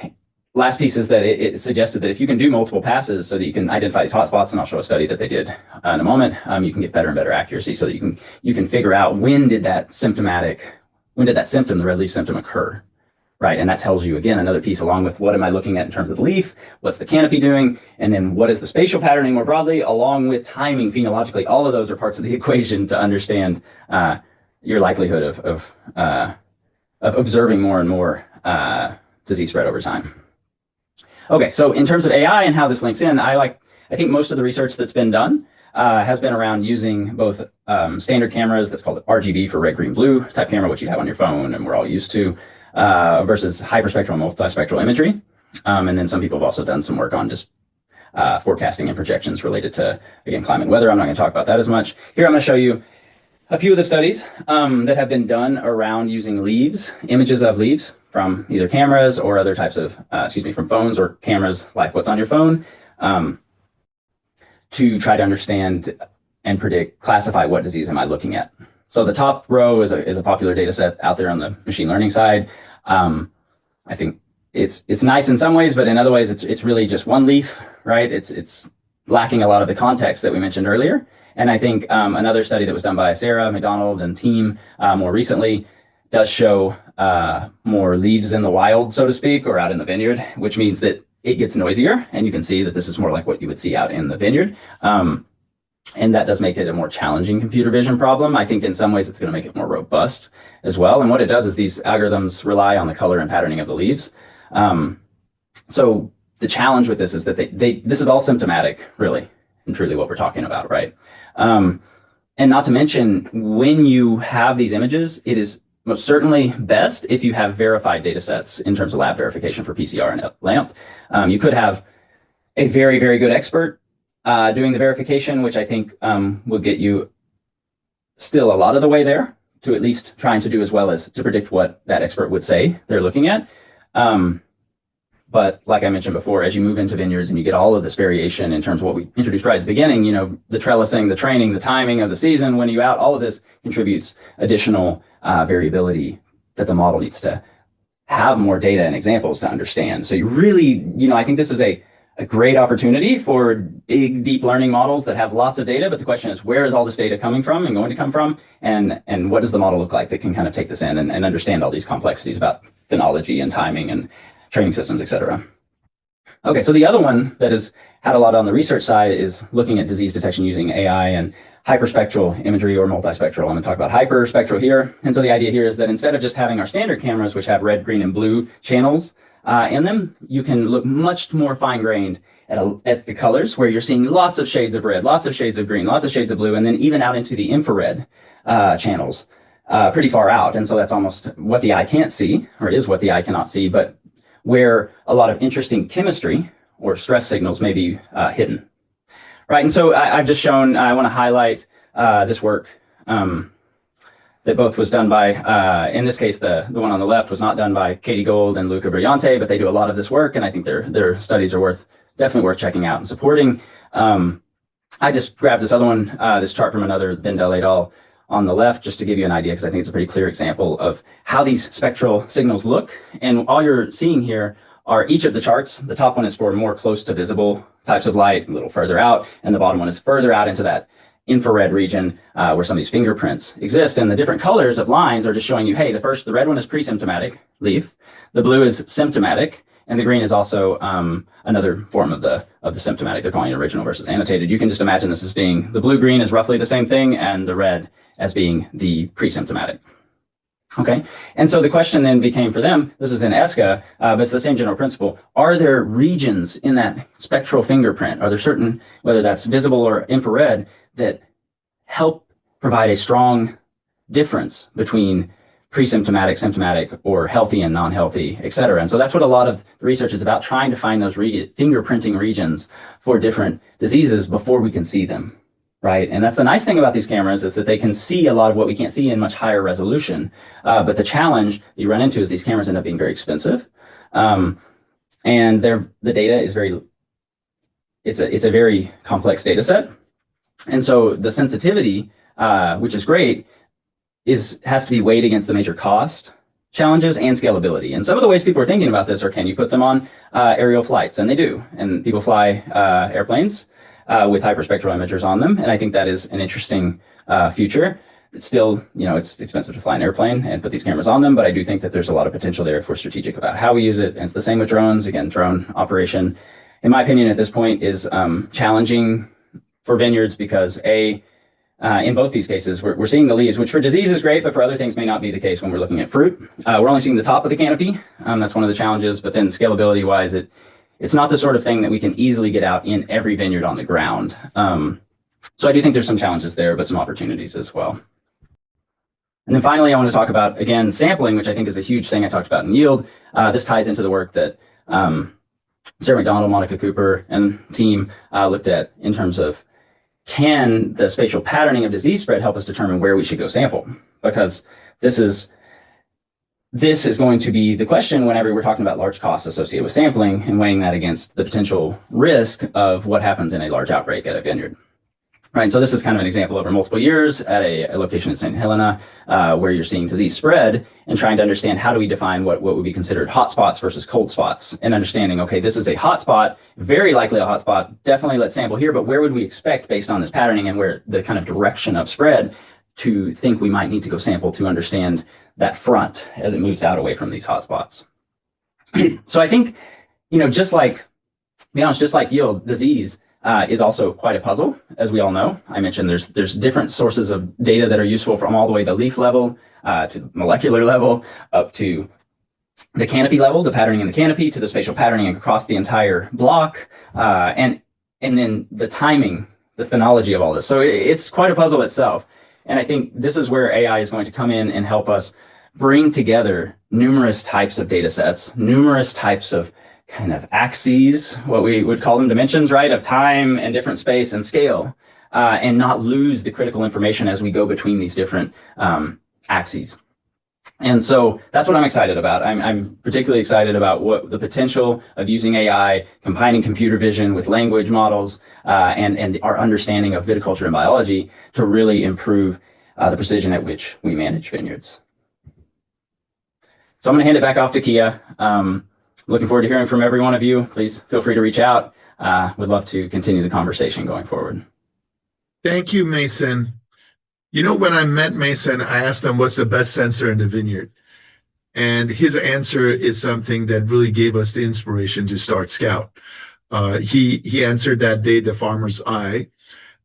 last piece is that it suggested that if you can do multiple passes so that you can identify these hotspots, and I'll show a study that they did in a moment, you can get better and better accuracy so that you can figure out when did that symptom, the red leaf symptom, occur, right? And that tells you, again, another piece along with what am I looking at in terms of the leaf, what's the canopy doing, and then what is the spatial patterning more broadly, along with timing phenologically. All of those are parts of the equation to understand your likelihood of observing more and more disease spread over time. Okay, so in terms of AI and how this links in, I think most of the research that's been done has been around using both standard cameras, that's called RGB for red, green, blue type camera, which you have on your phone and we're all used to, versus hyperspectral and multispectral imagery. And then some people have also done some work on just forecasting and projections related to, again, climate and weather. I'm not going to talk about that as much. Here I'm going to show you a few of the studies that have been done around using leaves, images of leaves from either cameras or other types of, from phones or cameras like what's on your phone, to try to understand and predict, classify what disease am I looking at. So the top row is a popular data set out there on the machine learning side. I think it's nice in some ways, but in other ways it's really just one leaf, right? It's lacking a lot of the context that we mentioned earlier. And I think another study that was done by Sarah McDonald and team more recently does show more leaves in the wild, so to speak, or out in the vineyard, which means that it gets noisier. And you can see that this is more like what you would see out in the vineyard. And that does make it a more challenging computer vision problem. I think in some ways it's going to make it more robust as well. And what it does is these algorithms rely on the color and patterning of the leaves. So the challenge with this is that this is all symptomatic, really, and truly what we're talking about, right? And not to mention, when you have these images, it is most certainly best if you have verified data sets in terms of lab verification for PCR and LAMP. You could have a very, very good expert doing the verification, which I think will get you still a lot of the way there to at least trying to do as well as to predict what that expert would say they're looking at. But like I mentioned before, as you move into vineyards and you get all of this variation in terms of what we introduced right at the beginning, the trellising, the training, the timing of the season, when you out, all of this contributes additional variability that the model needs to have more data and examples to understand. So you really, I think this is a great opportunity for big, deep learning models that have lots of data. But the question is, where is all this data coming from and going to come from? And what does the model look like that can kind of take this in and understand all these complexities about phenology and timing and training systems, et cetera. Okay, so the other one that has had a lot on the research side is looking at disease detection using AI and hyperspectral imagery or multispectral. I'm going to talk about hyperspectral here. And so the idea here is that instead of just having our standard cameras, which have red, green, and blue channels in them, you can look much more fine-grained at the colors, where you're seeing lots of shades of red, lots of shades of green, lots of shades of blue, and then even out into the infrared channels pretty far out. And so that's almost what the eye can't see, or is what the eye cannot see, but where a lot of interesting chemistry or stress signals may be hidden. Right, and so I've just shown, I want to highlight this work that both was done by, in this case, the one on the left was not done by Katie Gold and Luca Brillante, but they do a lot of this work, and I think their studies are definitely worth checking out and supporting. I just grabbed this other one, this chart from another Bindel et al. On the left, just to give you an idea, because I think it's a pretty clear example of how these spectral signals look. And all you're seeing here are each of the charts. The top one is for more close to visible types of light, a little further out, and the bottom one is further out into that infrared region where some of these fingerprints exist. And the different colors of lines are just showing you, hey, the red one is pre-symptomatic leaf, the blue is symptomatic, and the green is also another form of the symptomatic. They're calling it original versus annotated. You can just imagine this as being, the blue-green is roughly the same thing, and the red as being the pre-symptomatic. Okay, and so the question then became for them, this is in ESCA, but it's the same general principle. Are there regions in that spectral fingerprint, are there certain, whether that's visible or infrared, that help provide a strong difference between pre-symptomatic, symptomatic, or healthy and non-healthy, et cetera? And so that's what a lot of the research is about, trying to find those fingerprinting regions for different diseases before we can see them. Right, and that's the nice thing about these cameras, is that they can see a lot of what we can't see in much higher resolution. But the challenge you run into is these cameras end up being very expensive, and the data is it's a very complex data set, and so the sensitivity, which is great, has to be weighed against the major cost challenges and scalability. And some of the ways people are thinking about this are, can you put them on aerial flights? And they do, and people fly airplanes with hyperspectral imagers on them. And I think that is an interesting future. It's still, it's expensive to fly an airplane and put these cameras on them, but I do think that there's a lot of potential there if we're strategic about how we use it. And it's the same with drones. Again, drone operation, in my opinion, at this point is challenging for vineyards because in both these cases, we're seeing the leaves, which for disease is great, but for other things may not be the case when we're looking at fruit. We're only seeing the top of the canopy. That's one of the challenges, but then scalability wise, it's not the sort of thing that we can easily get out in every vineyard on the ground. So I do think there's some challenges there, but some opportunities as well. And then finally, I want to talk about, again, sampling, which I think is a huge thing I talked about in yield. This ties into the work that Sarah McDonald, Monica Cooper, and team looked at in terms of, can the spatial patterning of disease spread help us determine where we should go sample? Because this is going to be the question whenever we're talking about large costs associated with sampling and weighing that against the potential risk of what happens in a large outbreak at a vineyard. Right, so this is kind of an example over multiple years at a location in St. Helena where you're seeing disease spread and trying to understand how do we define what would be considered hot spots versus cold spots, and understanding, okay, this is a hot spot, very likely a hot spot, definitely let's sample here, but where would we expect based on this patterning and where the kind of direction of spread to think we might need to go sample to understand that front as it moves out away from these hot spots. So I think, just like yield, disease is also quite a puzzle, as we all know. I mentioned there's different sources of data that are useful from all the way to leaf level, to molecular level, up to the canopy level, the patterning in the canopy, to the spatial patterning across the entire block, and then the timing, the phenology of all this. So it's quite a puzzle itself. And I think this is where AI is going to come in and help us bring together numerous types of data sets, numerous types of kind of axes, what we would call them dimensions, right, of time and different space and scale, and not lose the critical information as we go between these different axes. And so that's what I'm excited about. I'm particularly excited about what the potential of using AI, combining computer vision with language models, and our understanding of viticulture and biology to really improve the precision at which we manage vineyards. So I'm going to hand it back off to Kia. Looking forward to hearing from every one of you. Please feel free to reach out. Would love to continue the conversation going forward. Thank you, Mason. When I met Mason, I asked him what's the best sensor in the vineyard. And his answer is something that really gave us the inspiration to start Scout. He answered that day, the farmer's eye.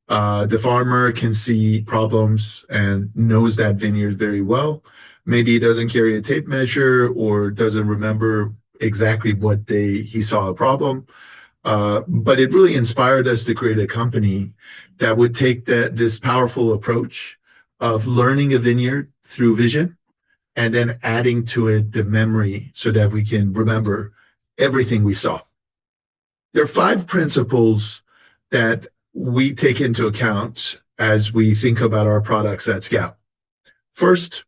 The farmer can see problems and knows that vineyard very well. Maybe he doesn't carry a tape measure or doesn't remember exactly what he saw a problem. But it really inspired us to create a company that would take this powerful approach of learning a vineyard through vision and then adding to it the memory so that we can remember everything we saw. There are 5 principles that we take into account as we think about our products at Scout. First,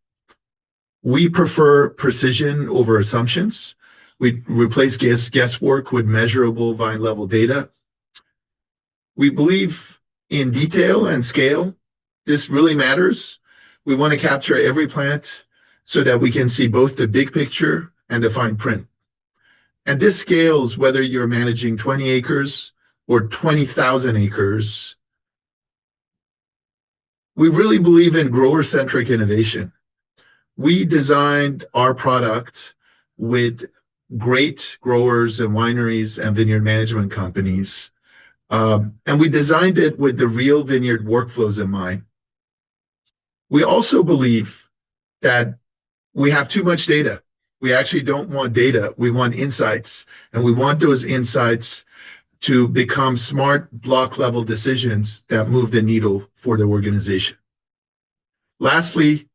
we prefer precision over assumptions. We replace guesswork with measurable vine level data. We believe in detail and scale. This really matters. We want to capture every plant so that we can see both the big picture and the fine print. And this scales whether you're managing 20 acres or 20,000 acres. We really believe in grower-centric innovation. We designed our product with great growers and wineries and vineyard management companies. And we designed it with the real vineyard workflows in mind. We also believe that we have too much data. We actually don't want data. We want insights. And we want those insights to become smart block level decisions that move the needle for the organization. Lastly,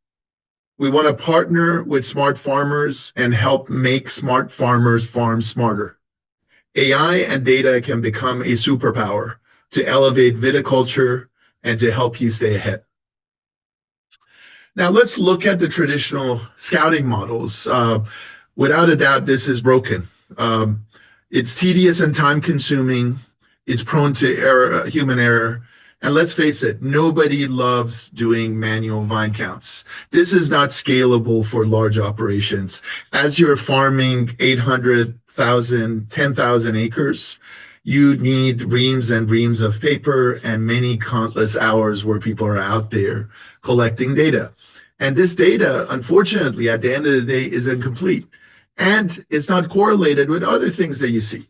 we want to partner with smart farmers and help make smart farmers farm smarter. AI and data can become a superpower to elevate viticulture and to help you stay ahead. Now let's look at the traditional scouting models. Without a doubt, this is broken. It's tedious and time consuming. It's prone to error, human error. And let's face it, nobody loves doing manual vine counts. This is not scalable for large operations. As you're farming 800,000, 10,000 acres, you need reams and reams of paper and many countless hours where people are out there collecting data. And this data, unfortunately, at the end of the day, is incomplete. And it's not correlated with other things that you see.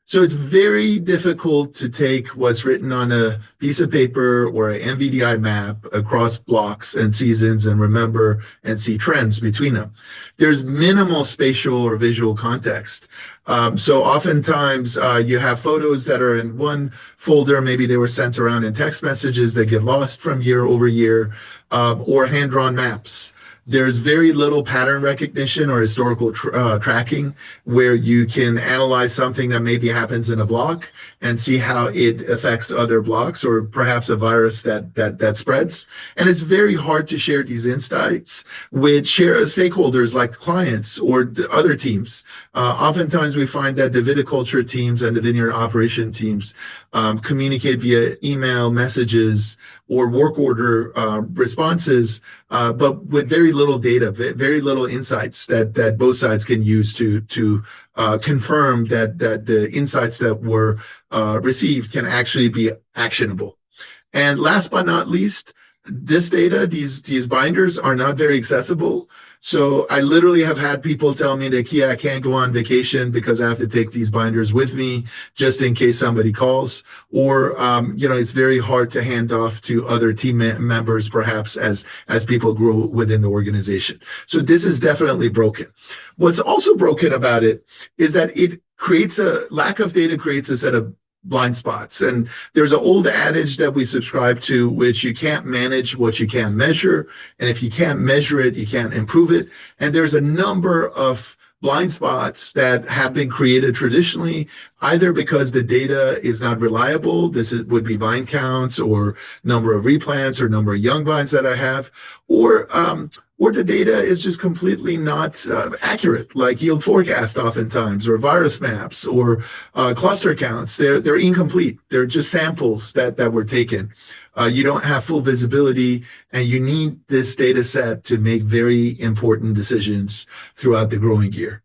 So it's very difficult to take what's written on a piece of paper or an NVDI map across blocks and seasons and remember and see trends between them. There's minimal spatial or visual context. So oftentimes you have photos that are in one folder, maybe they were sent around in text messages that get lost from year over year, or hand-drawn maps. There's very little pattern recognition or historical tracking where you can analyze something that maybe happens in a block and see how it affects other blocks or perhaps a virus that spreads. And it's very hard to share these insights with stakeholders like clients or other teams. Oftentimes we find that the viticulture teams and the vineyard operation teams communicate via email messages or work order responses, but with very little data, very little insights that both sides can use to confirm that the insights that were received can actually be actionable. And last but not least, this data, these binders are not very accessible. So I literally have had people tell me that, Kia, I can't go on vacation because I have to take these binders with me just in case somebody calls. Or, it's very hard to hand off to other team members, perhaps as people grow within the organization. So this is definitely broken. What's also broken about it is that it creates lack of data creates a set of blind spots. And there's an old adage that we subscribe to, which you can't manage what you can't measure. And if you can't measure it, you can't improve it. And there's a number of blind spots that have been created traditionally, either because the data is not reliable. Would be vine counts or number of replants or number of young vines that I have, or the data is just completely not accurate, like yield forecast oftentimes, or virus maps, or cluster counts. They're incomplete. They're just samples that were taken. You don't have full visibility, and you need this data set to make very important decisions throughout the growing year.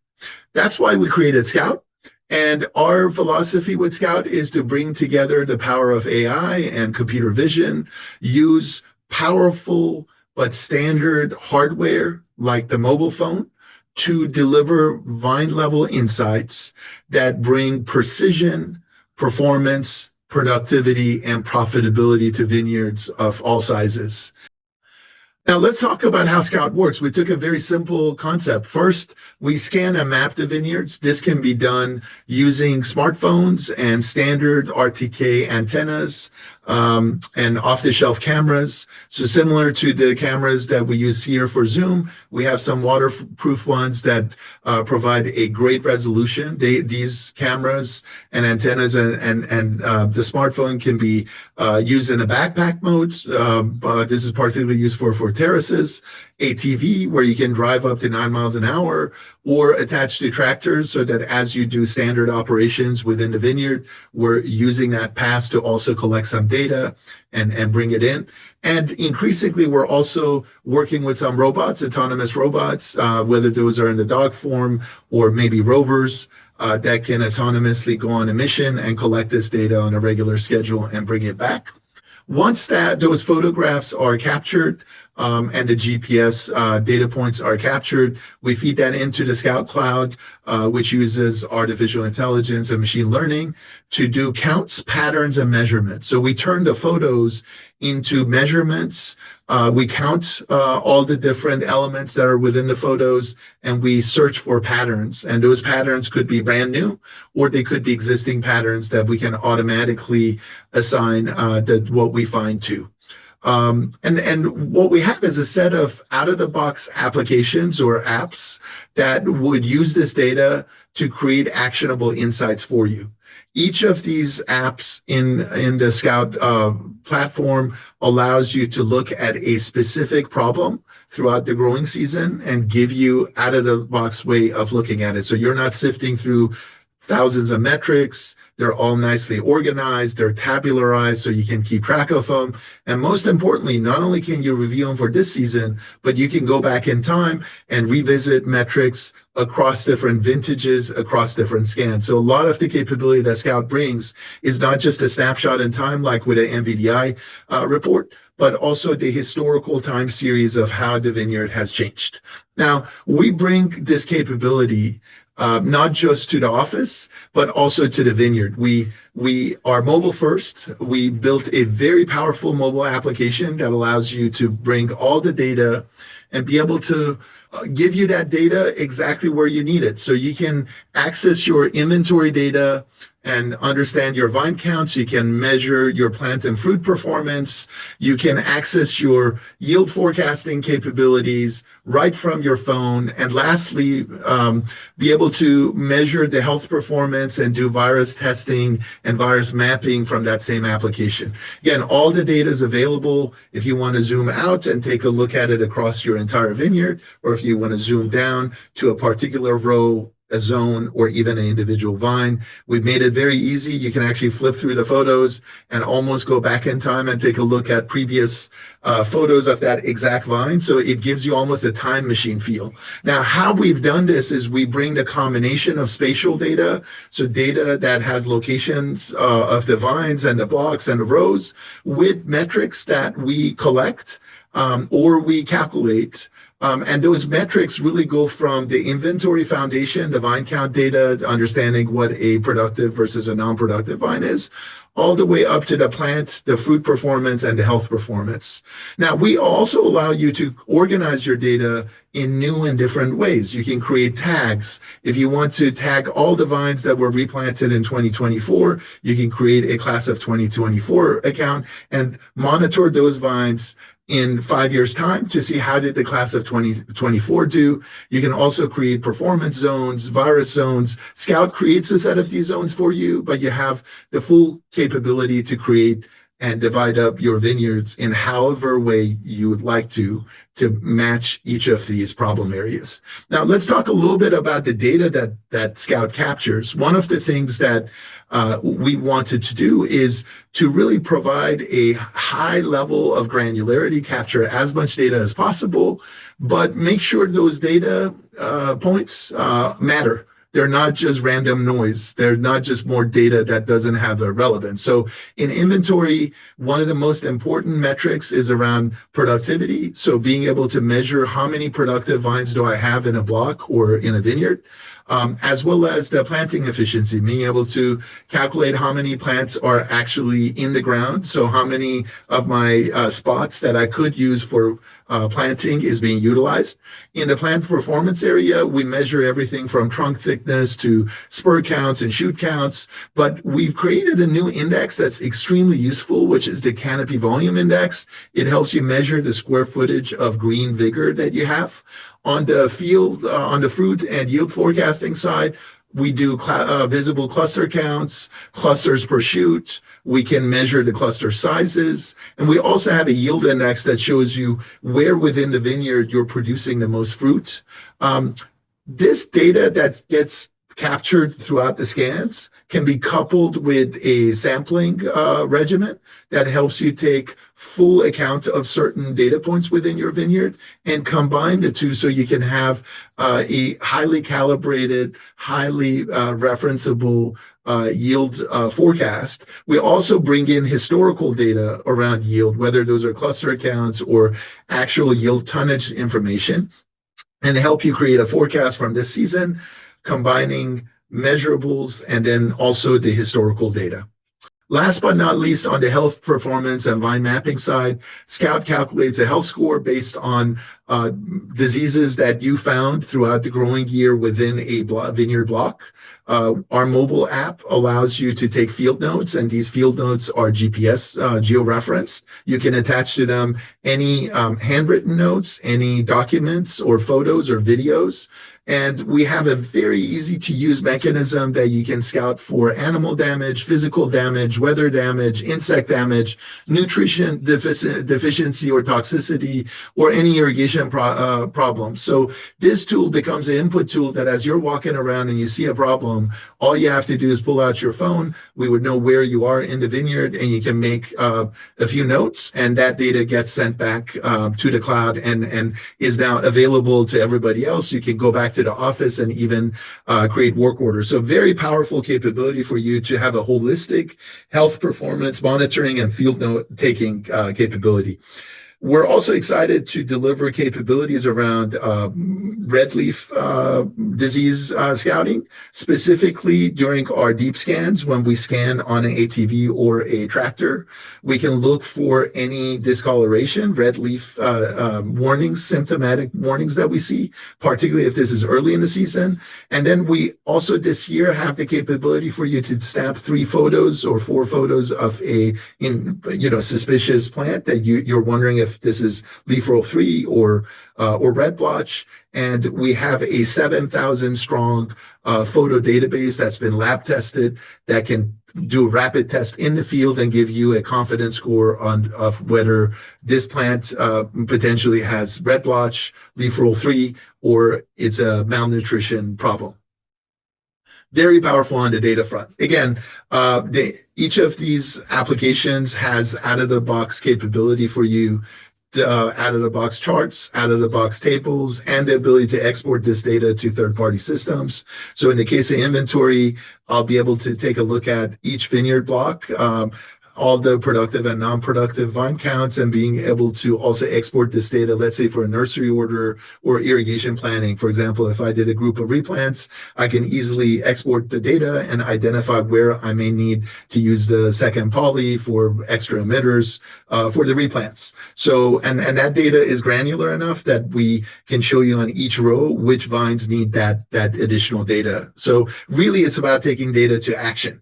That's why we created Scout. And our philosophy with Scout is to bring together the power of AI and computer vision, use powerful but standard hardware like the mobile phone to deliver vine level insights that bring precision, performance, productivity, and profitability to vineyards of all sizes. Now let's talk about how Scout works. We took a very simple concept. First, we scan and map the vineyards. This can be done using smartphones and standard RTK antennas and off-the-shelf cameras. So similar to the cameras that we use here for Zoom, we have some waterproof ones that provide a great resolution. These cameras and antennas and the smartphone can be used in a backpack mode. This is particularly used for terraces, ATV, where you can drive up to 9 miles an hour, or attached to tractors so that as you do standard operations within the vineyard, we're using that pass to also collect some data and bring it in. And increasingly, we're also working with some robots, autonomous robots, whether those are in the dog form or maybe rovers, that can autonomously go on a mission and collect this data on a regular schedule and bring it back. Once those photographs are captured and the GPS data points are captured, we feed that into the Scout Cloud, which uses artificial intelligence and machine learning to do counts, patterns, and measurements. So we turn the photos into measurements. We count all the different elements that are within the photos, and we search for patterns. And those patterns could be brand new, or they could be existing patterns that we can automatically assign what we find to. And what we have is a set of out-of-the-box applications or apps that would use this data to create actionable insights for you. Each of these apps in the Scout platform allows you to look at a specific problem throughout the growing season and give you out-of-the-box way of looking at it. So you're not sifting through thousands of metrics. They're all nicely organized. They're tabularized so you can keep track of them. And most importantly, not only can you review them for this season, but you can go back in time and revisit metrics across different vintages, across different scans. So a lot of the capability that Scout brings is not just a snapshot in time, like with an MVDI report, but also the historical time series of how the vineyard has changed. Now, we bring this capability not just to the office, but also to the vineyard. We are mobile first. We built a very powerful mobile application that allows you to bring all the data and be able to give you that data exactly where you need it. So you can access your inventory data and understand your vine counts. You can measure your plant and fruit performance. You can access your yield forecasting capabilities right from your phone. And lastly, be able to measure the health performance and do virus testing and virus mapping from that same application. Again, all the data is available if you want to zoom out and take a look at it across your entire vineyard, or if you want to zoom down to a particular row, a zone, or even an individual vine. We've made it very easy. You can actually flip through the photos and almost go back in time and take a look at previous photos of that exact vine. So it gives you almost a time machine feel. Now, how we've done this is we bring the combination of spatial data, so data that has locations of the vines and the blocks and the rows, with metrics that we collect or we calculate. And those metrics really go from the inventory foundation, the vine count data, understanding what a productive versus a non-productive vine is, all the way up to the plant, the fruit performance, and the health performance. Now, we also allow you to organize your data in new and different ways. You can create tags. If you want to tag all the vines that were replanted in 2024, you can create a class of 2024 account and monitor those vines in 5 years' time to see how did the class of 2024 do. You can also create performance zones, virus zones. Scout creates a set of these zones for you, but you have the full capability to create and divide up your vineyards in however way you would like to match each of these problem areas. Now, let's talk a little bit about the data that Scout captures. One of the things that we wanted to do is to really provide a high level of granularity, capture as much data as possible, but make sure those data points matter. They're not just random noise. They're not just more data that doesn't have a relevance. So in inventory, one of the most important metrics is around productivity. So being able to measure how many productive vines do I have in a block or in a vineyard, as well as the planting efficiency, being able to calculate how many plants are actually in the ground. So how many of my spots that I could use for planting is being utilized. In the plant performance area, we measure everything from trunk thickness to spur counts and shoot counts, but we've created a new index that's extremely useful, which is the canopy volume index. It helps you measure the square footage of green vigor that you have. On the field, on the fruit and yield forecasting side, we do visible cluster counts, clusters per shoot. We can measure the cluster sizes. And we also have a yield index that shows you where within the vineyard you're producing the most fruit. This data that gets captured throughout the scans can be coupled with a sampling regimen that helps you take full account of certain data points within your vineyard and combine the two so you can have a highly calibrated, highly referenceable yield forecast. We also bring in historical data around yield, whether those are cluster accounts or actual yield tonnage information, and help you create a forecast from this season, combining measurables and then also the historical data. Last but not least, on the health, performance, and vine mapping side, Scout calculates a health score based on diseases that you found throughout the growing year within a vineyard block. Our mobile app allows you to take field notes, and these field notes are GPS georeferenced. You can attach to them any handwritten notes, any documents or photos or videos. And we have a very easy to use mechanism that you can scout for animal damage, physical damage, weather damage, insect damage, nutrition deficiency or toxicity, or any irrigation problem. So this tool becomes an input tool that as you're walking around and you see a problem, all you have to do is pull out your phone. We would know where you are in the vineyard, and you can make a few notes, and that data gets sent back to the cloud and is now available to everybody else. You can go back to the office and even create work orders. So very powerful capability for you to have a holistic health performance monitoring and field note taking capability. We're also excited to deliver capabilities around red leaf disease scouting, specifically during our deep scans. When we scan on an ATV or a tractor, we can look for any discoloration, red leaf warnings, symptomatic warnings that we see, particularly if this is early in the season. And then we also this year have the capability for you to snap 3 photos or 4 photos of a suspicious plant that you're wondering if this is Leafroll 3 or Red Blotch. And we have a 7,000 strong photo database that's been lab tested that can do a rapid test in the field and give you a confidence score of whether this plant potentially has Red Blotch, Leafroll 3, or it's a malnutrition problem. Very powerful on the data front. Again, each of these applications has out-of-the-box capability for you, out-of-the-box charts, out-of-the-box tables, and the ability to export this data to third-party systems. So in the case of inventory, I'll be able to take a look at each vineyard block, all the productive and non-productive vine counts, and being able to also export this data, let's say for a nursery order or irrigation planning. For example, if I did a group of replants, I can easily export the data and identify where I may need to use the second poly for extra emitters for the replants. So, and that data is granular enough that we can show you on each row which vines need that additional data. So really it's about taking data to action.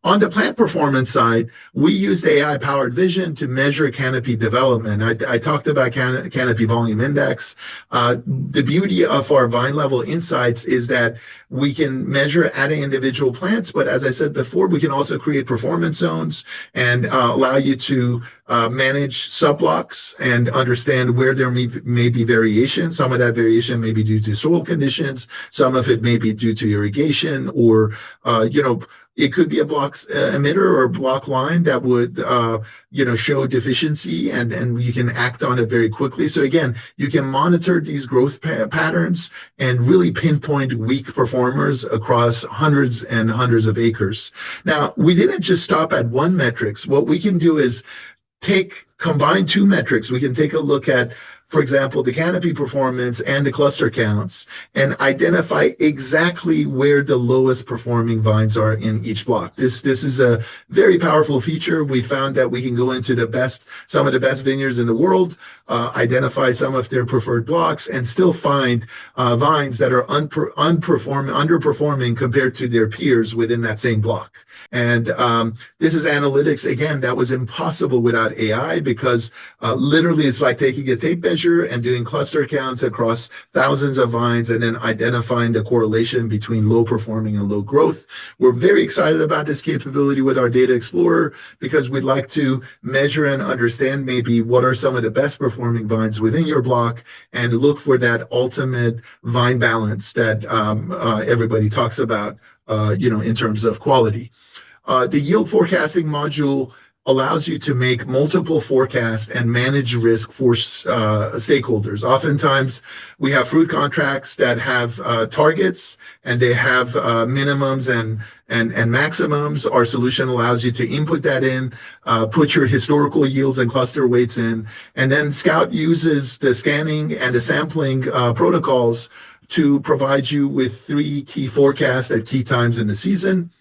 On the plant performance side, we used AI-powered vision to measure canopy development. I talked about canopy volume index. The beauty of our vine level insights is that we can measure at individual plants, but as I said before, we can also create performance zones and allow you to manage subblocks and understand where there may be variation. Some of that variation may be due to soil conditions. Some of it may be due to irrigation, or it could be a block emitter or a block line that would, show deficiency, and you can act on it very quickly. So again, you can monitor these growth patterns and really pinpoint weak performers across hundreds and hundreds of acres. Now, we didn't just stop at one metrics. What we can do is combine 2 metrics. We can take a look at for example, the canopy performance and the cluster counts, and identify exactly where the lowest performing vines are in each block. This is a very powerful feature. We found that we can go into some of the best vineyards in the world, identify some of their preferred blocks, and still find vines that are underperforming compared to their peers within that same block. And this is analytics, again, that was impossible without AI, because literally it's like taking a tape measure and doing cluster counts across thousands of vines and then identifying the correlation between low performing and low growth. We're very excited about this capability with our Data Explorer, because we'd like to measure and understand maybe what are some of the best performing vines within your block and look for that ultimate vine balance that everybody talks about, in terms of quality. The yield forecasting module allows you to make multiple forecasts and manage risk for stakeholders. Oftentimes, we have fruit contracts that have targets, and they have minimums and maximums. Our solution allows you to input that in, put your historical yields and cluster weights in, and then Scout uses the scanning and the sampling protocols to provide you with 3 key forecasts at key times in the season.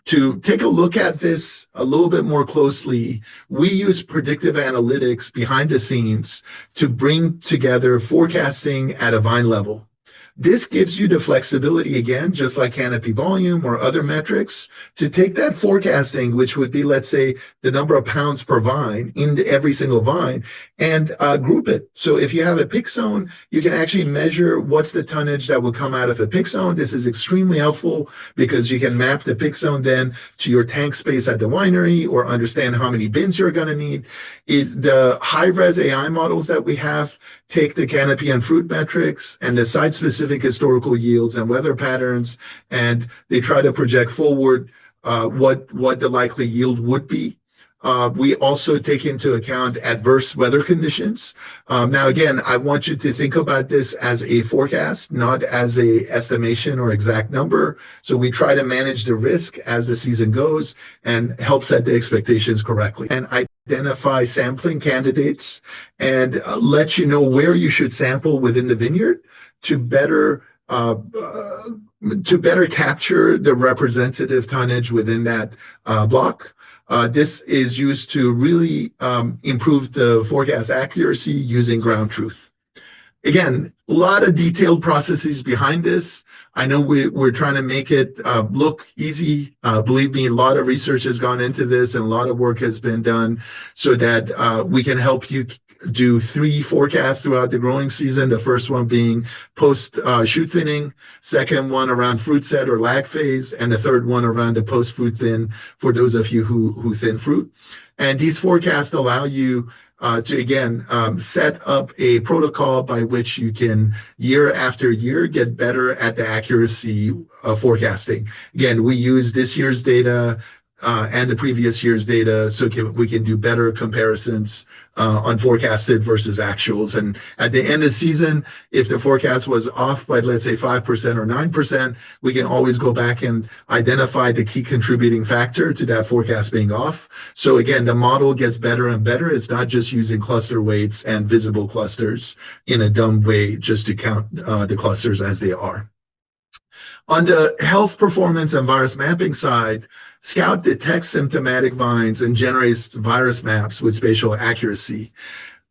To take a look at this a little bit more closely, we use predictive analytics behind the scenes to bring together forecasting at a vine level. This gives you the flexibility, again, just like canopy volume or other metrics, to take that forecasting, which would be, let's say, the number of pounds per vine into every single vine, and group it. So if you have a pick zone, you can actually measure what's the tonnage that will come out of a pick zone. This is extremely helpful because you can map the pick zone then to your tank space at the winery, or understand how many bins you're going to need. The high-res AI models that we have take the canopy and fruit metrics and the site-specific historical yields and weather patterns, and they try to project forward what the likely yield would be. We also take into account adverse weather conditions. Now, again, I want you to think about this as a forecast, not as a estimation or exact number. So we try to manage the risk as the season goes and help set the expectations correctly. And identify sampling candidates and let you know where you should sample within the vineyard to better capture the representative tonnage within that block. This is used to really improve the forecast accuracy using ground truth. Again, a lot of detailed processes behind this. I know we're trying to make it look easy. Believe me, a lot of research has gone into this, and a lot of work has been done so that we can help you do 3 forecasts throughout the growing season. The first one being post shoot thinning, second one around fruit set or lag phase, and the third one around the post fruit thin for those of you who thin fruit. And these forecasts allow you to, again, set up a protocol by which you can, year after year, get better at the accuracy of forecasting. Again, we use this year's data and the previous year's data, so we can do better comparisons on forecasted versus actuals. And at the end of the season, if the forecast was off by, let's say, 5% or 9%, we can always go back and identify the key contributing factor to that forecast being off. So again, the model gets better and better. It's not just using cluster weights and visible clusters in a dumb way just to count the clusters as they are. On the health, performance, and virus mapping side, Scout detects symptomatic vines and generates virus maps with spatial accuracy.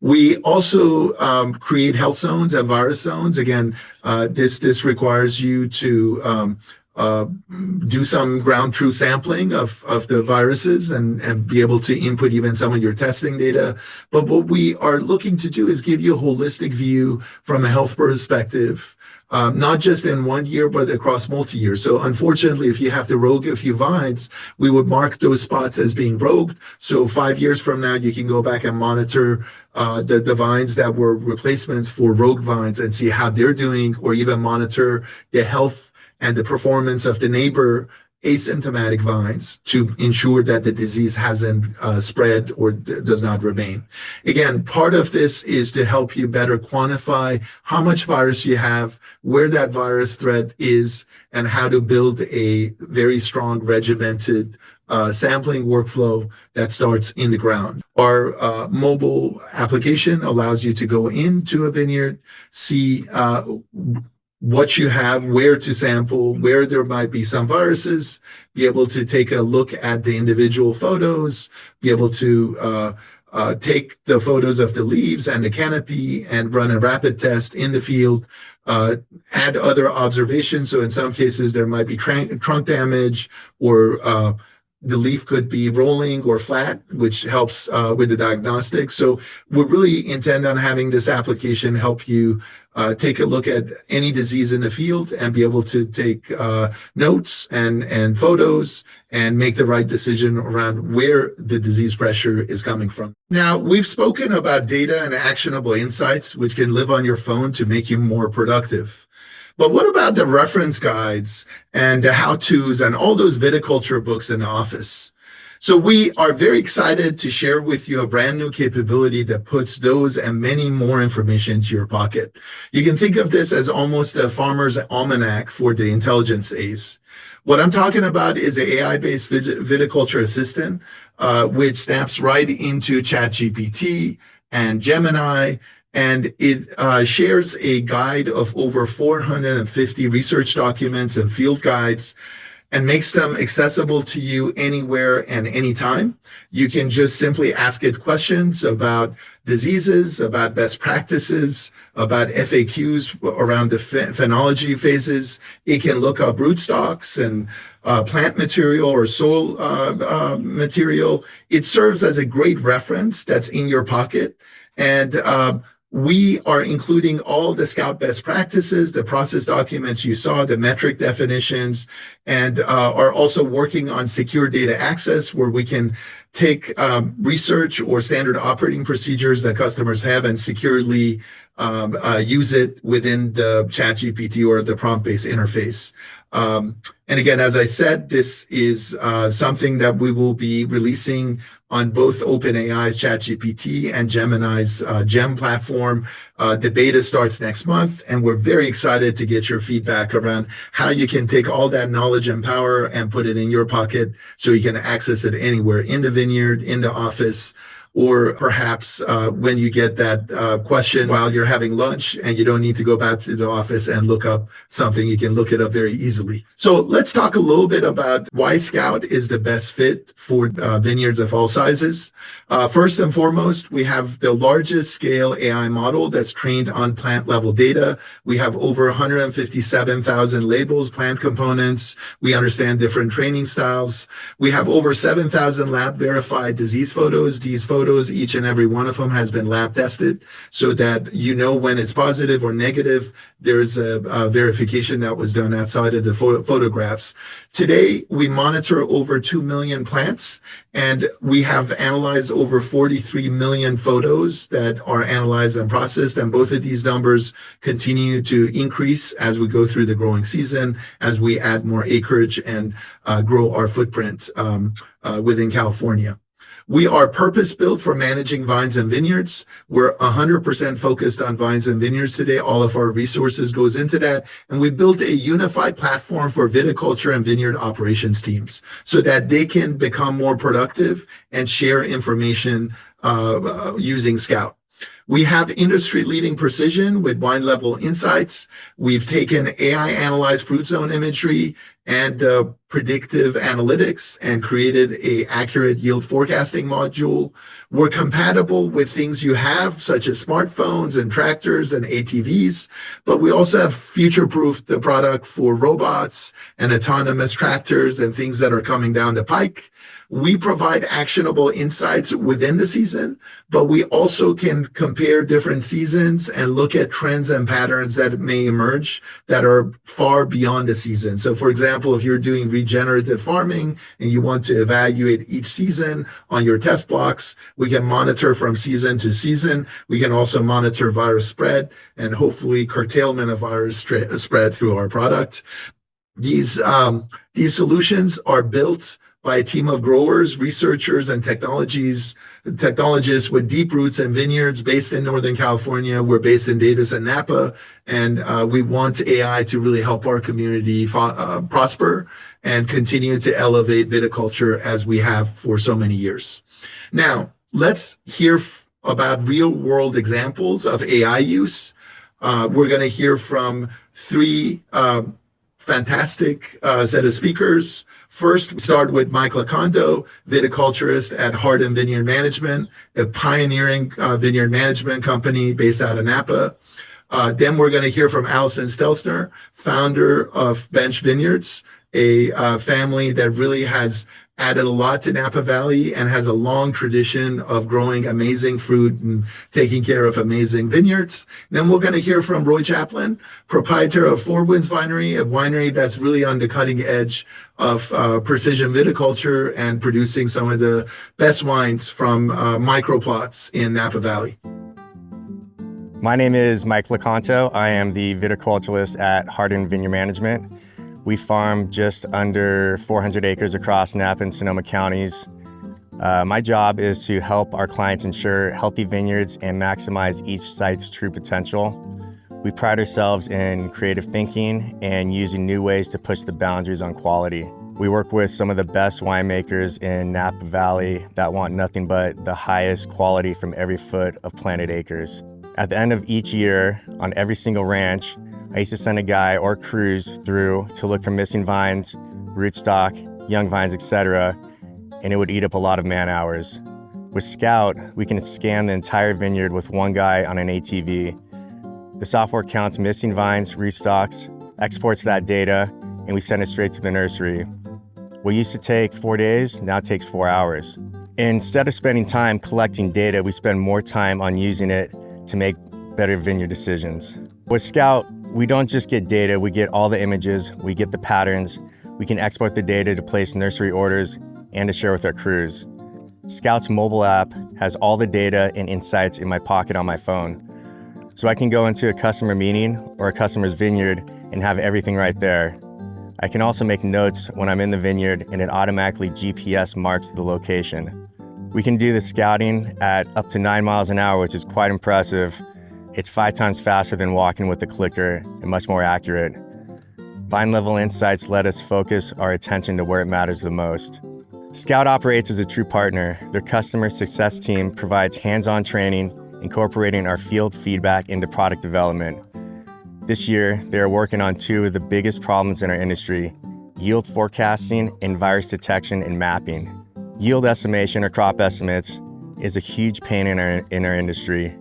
We also create health zones and virus zones. Again, this requires you to do some ground truth sampling of the viruses and be able to input even some of your testing data. But what we are looking to do is give you a holistic view from a health perspective, not just in 1 year, but across multi-years. So unfortunately, if you have to rogue a few vines, we would mark those spots as being rogued. So 5 years from now, you can go back and monitor the vines that were replacements for rogue vines and see how they're doing, or even monitor the health and the performance of the neighbor asymptomatic vines to ensure that the disease hasn't spread or does not remain. Again, part of this is to help you better quantify how much virus you have, where that virus threat is, and how to build a very strong regimented sampling workflow that starts in the ground. Our mobile application allows you to go into a vineyard, see what you have, where to sample, where there might be some viruses, be able to take a look at the individual photos, be able to take the photos of the leaves and the canopy and run a rapid test in the field, add other observations. So in some cases, there might be trunk damage, or the leaf could be rolling or flat, which helps with the diagnostics. So we really intend on having this application help you take a look at any disease in the field and be able to take notes and photos and make the right decision around where the disease pressure is coming from. Now, we've spoken about data and actionable insights, which can live on your phone to make you more productive. But what about the reference guides and the how-tos and all those viticulture books in the office? So we are very excited to share with you a brand new capability that puts those and many more information into your pocket. You can think of this as almost a farmer's almanac for the intelligence A's. What I'm talking about is an AI-based viticulture assistant, which snaps right into ChatGPT and Gemini, and it shares a guide of over 450 research documents and field guides and makes them accessible to you anywhere and anytime. You can just simply ask it questions about diseases, about best practices, about FAQs around the phenology phases. It can look up rootstocks and plant material or soil material. It serves as a great reference that's in your pocket. And we are including all the Scout best practices, the process documents you saw, the metric definitions, and are also working on secure data access, where we can take research or standard operating procedures that customers have and securely use it within the ChatGPT or the prompt-based interface. And again, as I said, this is something that we will be releasing on both OpenAI's ChatGPT and Gemini's Gem platform. The beta starts next month, and we're very excited to get your feedback around how you can take all that knowledge and power and put it in your pocket so you can access it anywhere in the vineyard, in the office, or perhaps when you get that question while you're having lunch and you don't need to go back to the office and look up something, you can look it up very easily. So let's talk a little bit about why Scout is the best fit for vineyards of all sizes. First and foremost, we have the largest scale AI model that's trained on plant level data. We have over 157,000 labels, plant components. We understand different training styles. We have over 7,000 lab verified disease photos. These photos, each and every one of them has been lab tested so that you know when it's positive or negative. There's a verification that was done outside of the photographs. Today, we monitor over 2 million plants, and we have analyzed over 43 million photos that are analyzed and processed. And both of these numbers continue to increase as we go through the growing season, as we add more acreage and grow our footprint within California. We are purpose-built for managing vines and vineyards. We're 100% focused on vines and vineyards today. All of our resources goes into that. And we built a unified platform for viticulture and vineyard operations teams so that they can become more productive and share information using Scout. We have industry-leading precision with wine-level insights. We've taken AI-analyzed fruit zone imagery and predictive analytics and created an accurate yield forecasting module. We're compatible with things you have, such as smartphones and tractors and ATVs, but we also have future-proofed the product for robots and autonomous tractors and things that are coming down the pike. We provide actionable insights within the season, but we also can compare different seasons and look at trends and patterns that may emerge that are far beyond the season. So for example, if you're doing regenerative farming and you want to evaluate each season on your test blocks, we can monitor from season to season. We can also monitor virus spread and hopefully curtailment of virus spread through our product. These solutions are built by a team of growers, researchers, and technologists with deep roots in vineyards based in Northern California. We're based in Davis and Napa, and we want AI to really help our community prosper and continue to elevate viticulture as we have for so many years. Now, let's hear about real-world examples of AI use. We're going to hear from three fantastic set of speakers. First, we start with Mike Locondo, viticulturist at Hardin Vineyard Management, a pioneering vineyard management company based out of Napa. Then we're going to hear from Allison Stelzner, founder of Bench Vineyards, a family that really has added a lot to Napa Valley and has a long tradition of growing amazing fruit and taking care of amazing vineyards. And then we're going to hear from Roy Chaplin, proprietor of Four Winds Winery, a winery that's really on the cutting edge of precision viticulture and producing some of the best wines from microplots in Napa Valley. My name is Mike Loconto. I am the viticulturist at Hardin Vineyard Management. We farm just under 400 acres across Napa and Sonoma counties. My job is to help our clients ensure healthy vineyards and maximize each site's true potential. We pride ourselves in creative thinking and using new ways to push the boundaries on quality. We work with some of the best winemakers in Napa Valley that want nothing but the highest quality from every foot of planted acres. At the end of each year, on every single ranch, I used to send a guy or crews through to look for missing vines, rootstock, young vines, etc., and it would eat up a lot of man hours. With Scout, we can scan the entire vineyard with one guy on an ATV. The software counts missing vines, rootstocks, exports that data, and we send it straight to the nursery. What used to take 4 days now takes 4 hours. Instead of spending time collecting data, we spend more time on using it to make better vineyard decisions. With Scout, we don't just get data, we get all the images, we get the patterns, we can export the data to place nursery orders and to share with our crews. Scout's mobile app has all the data and insights in my pocket on my phone. So I can go into a customer meeting or a customer's vineyard and have everything right there. I can also make notes when I'm in the vineyard and it automatically GPS marks the location. We can do the scouting at up to 9 miles an hour, which is quite impressive. It's 5 times faster than walking with a clicker and much more accurate. Vine level insights let us focus our attention to where it matters the most. Scout operates as a true partner. Their customer success team provides hands-on training, incorporating our field feedback into product development. This year, they are working on 2 of the biggest problems in our industry, yield forecasting and virus detection and mapping. Yield estimation or crop estimates is a huge pain in our industry.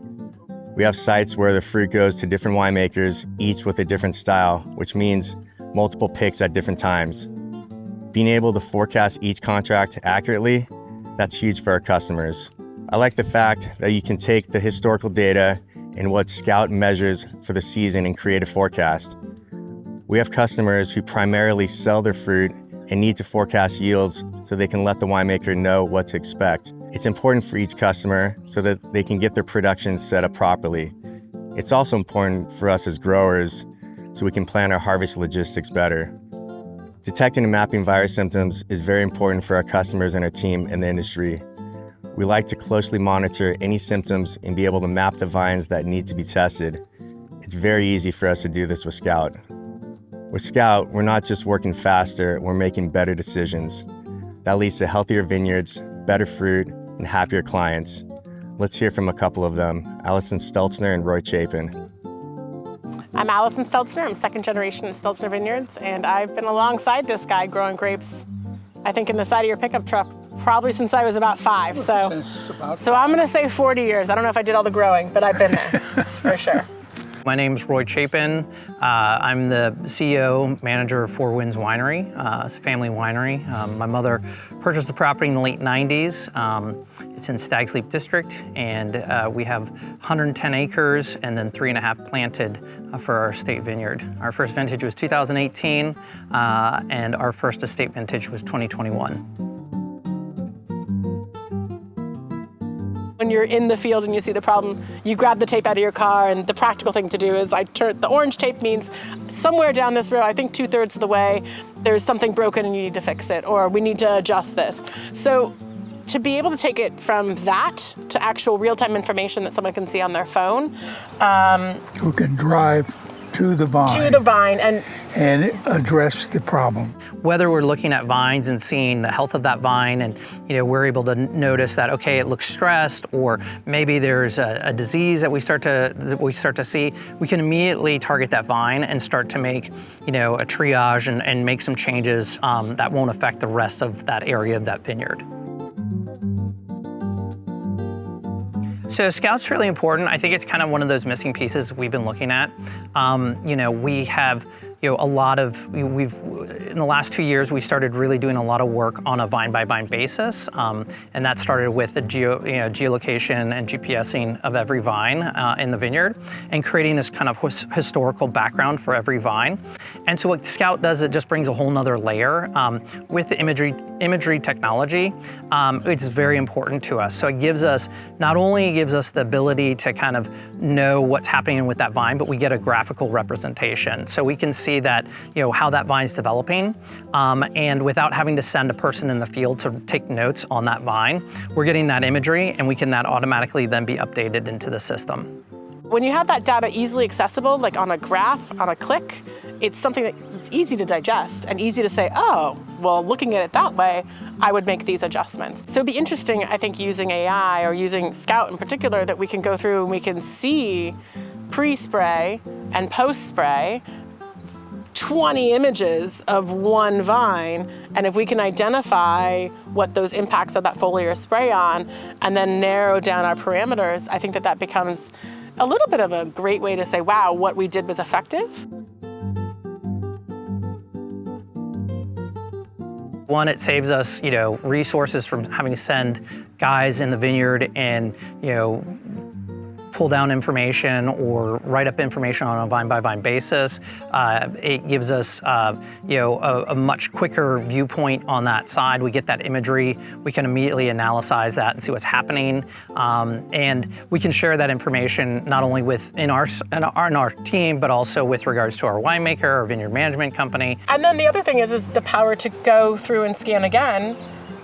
We have sites where the fruit goes to different winemakers, each with a different style, which means multiple picks at different times. Being able to forecast each contract accurately, that's huge for our customers. I like the fact that you can take the historical data and what Scout measures for the season and create a forecast. We have customers who primarily sell their fruit and need to forecast yields so they can let the winemaker know what to expect. It's important for each customer so that they can get their production set up properly. It's also important for us as growers so we can plan our harvest logistics better. Detecting and mapping virus symptoms is very important for our customers and our team in the industry. We like to closely monitor any symptoms and be able to map the vines that need to be tested. It's very easy for us to do this with Scout. With Scout, we're not just working faster, we're making better decisions. That leads to healthier vineyards, better fruit, and happier clients. Let's hear from a couple of them, Allison Stelzner and Roy Chapin. I'm Allison Stelzner. I'm second generation in Stelzner Vineyards, and I've been alongside this guy growing grapes, I think in the side of your pickup truck, probably since I was about 5. So I'm gonna say 40 years. I don't know if I did all the growing, but I've been there for sure. My name's Roy Chapin. I'm the CEO, manager of Four Winds Winery. It's a family winery. My mother purchased the property in the late 90s. It's in Stag's Leap District, and we have 110 acres and then 3.5 planted for our estate vineyard. Our first vintage was 2018, and our first estate vintage was 2021. When you're in the field and you see the problem, you grab the tape out of your car, and the practical thing to do is the orange tape means somewhere down this row, I think 2/3 of the way, there's something broken and you need to fix it, or we need to adjust this. So to be able to take it from that to actual real-time information that someone can see on their phone. Who can drive to the vine and address the problem. Whether we're looking at vines and seeing the health of that vine, and we're able to notice that, okay, it looks stressed, or maybe there's a disease that we start to see, we can immediately target that vine and start to make a triage and make some changes that won't affect the rest of that area of that vineyard. So Scout's really important. I think it's kind of one of those missing pieces we've been looking at. We have a lot of, in the last 2 years, we started really doing a lot of work on a vine-by-vine basis. And that started with the geolocation and GPSing of every vine in the vineyard and creating this kind of historical background for every vine. And so what Scout does, it just brings a whole nother layer. With the imagery technology, it's very important to us. So it gives us, not only gives us the ability to kind of know what's happening with that vine, but we get a graphical representation. So we can see that, how that vine's developing, and without having to send a person in the field to take notes on that vine, we're getting that imagery, and we can that automatically then be updated into the system. When you have that data easily accessible, like on a graph, on a click, it's something that it's easy to digest and easy to say, oh, well, looking at it that way, I would make these adjustments. So it'd be interesting, I think, using AI or using Scout in particular, that we can go through and we can see pre-spray and post-spray 20 images of one vine, and if we can identify what those impacts of that foliar spray on and then narrow down our parameters, I think that becomes a little bit of a great way to say, wow, what we did was effective. One, it saves us, resources from having to send guys in the vineyard and, pull down information or write up information on a vine-by-vine basis. It gives us, a much quicker viewpoint on that side. We get that imagery. We can immediately analyze that and see what's happening, and we can share that information not only in our team, but also with regards to our winemaker, our vineyard management company. And then the other thing is the power to go through and scan again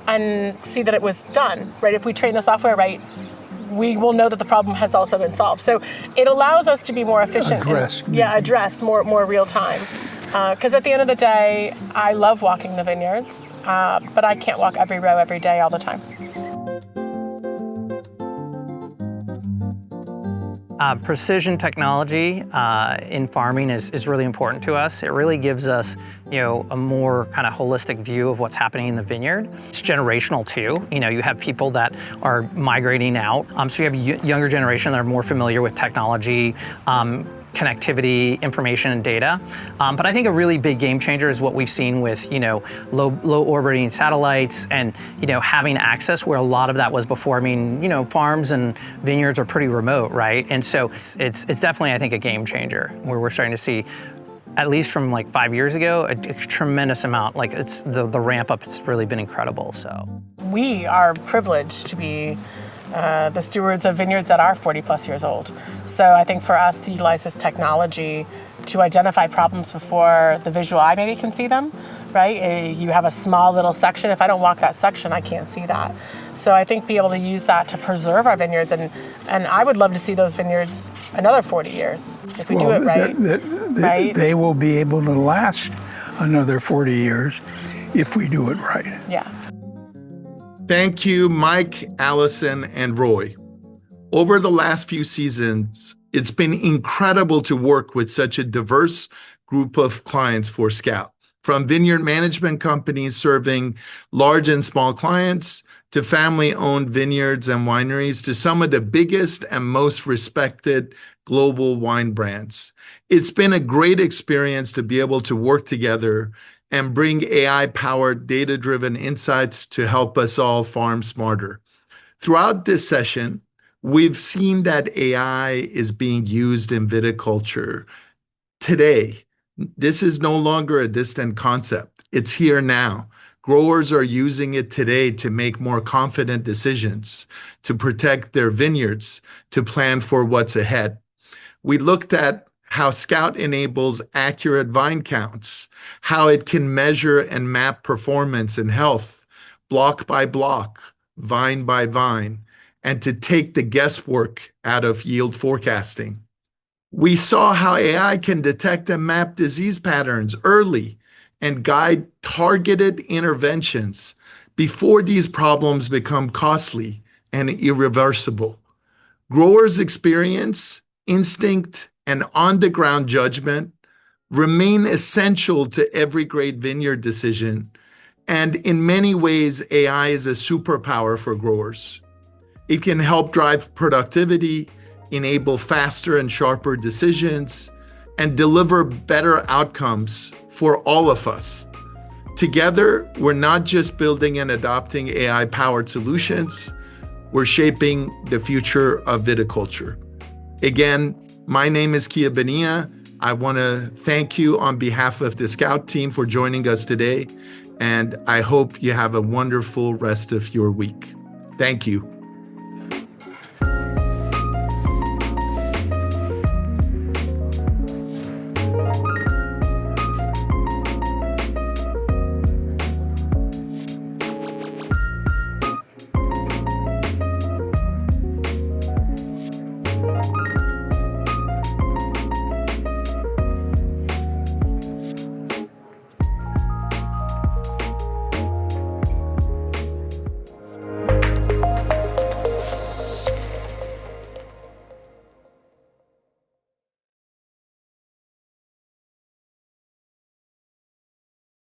and see that it was done, right? If we train the software right, we will know that the problem has also been solved. So it allows us to be more efficient. Addressed more real time. Because at the end of the day, I love walking the vineyards, but I can't walk every row every day all the time. Precision technology in farming is really important to us. It really gives us, a more kind of holistic view of what's happening in the vineyard. It's generational too. You have people that are migrating out. So you have a younger generation that are more familiar with technology, connectivity, information, and data. But I think a really big game changer is what we've seen with, low orbiting satellites and, having access where a lot of that was before. I mean, farms and vineyards are pretty remote, right? And so it's definitely, I think, a game changer where we're starting to see, at least from like 5 years ago, a tremendous amount. Like it's the ramp up, it's really been incredible. So we are privileged to be the stewards of vineyards that are 40 plus years old. So I think for us to utilize this technology to identify problems before the visual eye maybe can see them, right? You have a small little section. If I don't walk that section, I can't see that. So I think be able to use that to preserve our vineyards, and I would love to see those vineyards another 40 years if we do it right. Right? They will be able to last another 40 years if we do it right. Yeah. Thank you, Mike, Allison, and Roy. Over the last few seasons, it's been incredible to work with such a diverse group of clients for Scout, from vineyard management companies serving large and small clients to family-owned vineyards and wineries to some of the biggest and most respected global wine brands. It's been a great experience to be able to work together and bring AI-powered, data-driven insights to help us all farm smarter. Throughout this session, we've seen that AI is being used in viticulture. Today, this is no longer a distant concept. It's here now. Growers are using it today to make more confident decisions, to protect their vineyards, to plan for what's ahead. We looked at how Scout enables accurate vine counts, how it can measure and map performance and health, block by block, vine by vine, and to take the guesswork out of yield forecasting. We saw how AI can detect and map disease patterns early and guide targeted interventions before these problems become costly and irreversible. Growers' experience, instinct, and on-the-ground judgment remain essential to every great vineyard decision, and in many ways, AI is a superpower for growers. It can help drive productivity, enable faster and sharper decisions, and deliver better outcomes for all of us. Together, we're not just building and adopting AI-powered solutions, we're shaping the future of viticulture. Again, my name is Kia Bonilla. I want to thank you on behalf of the Scout team for joining us today, and I hope you have a wonderful rest of your week. Thank you.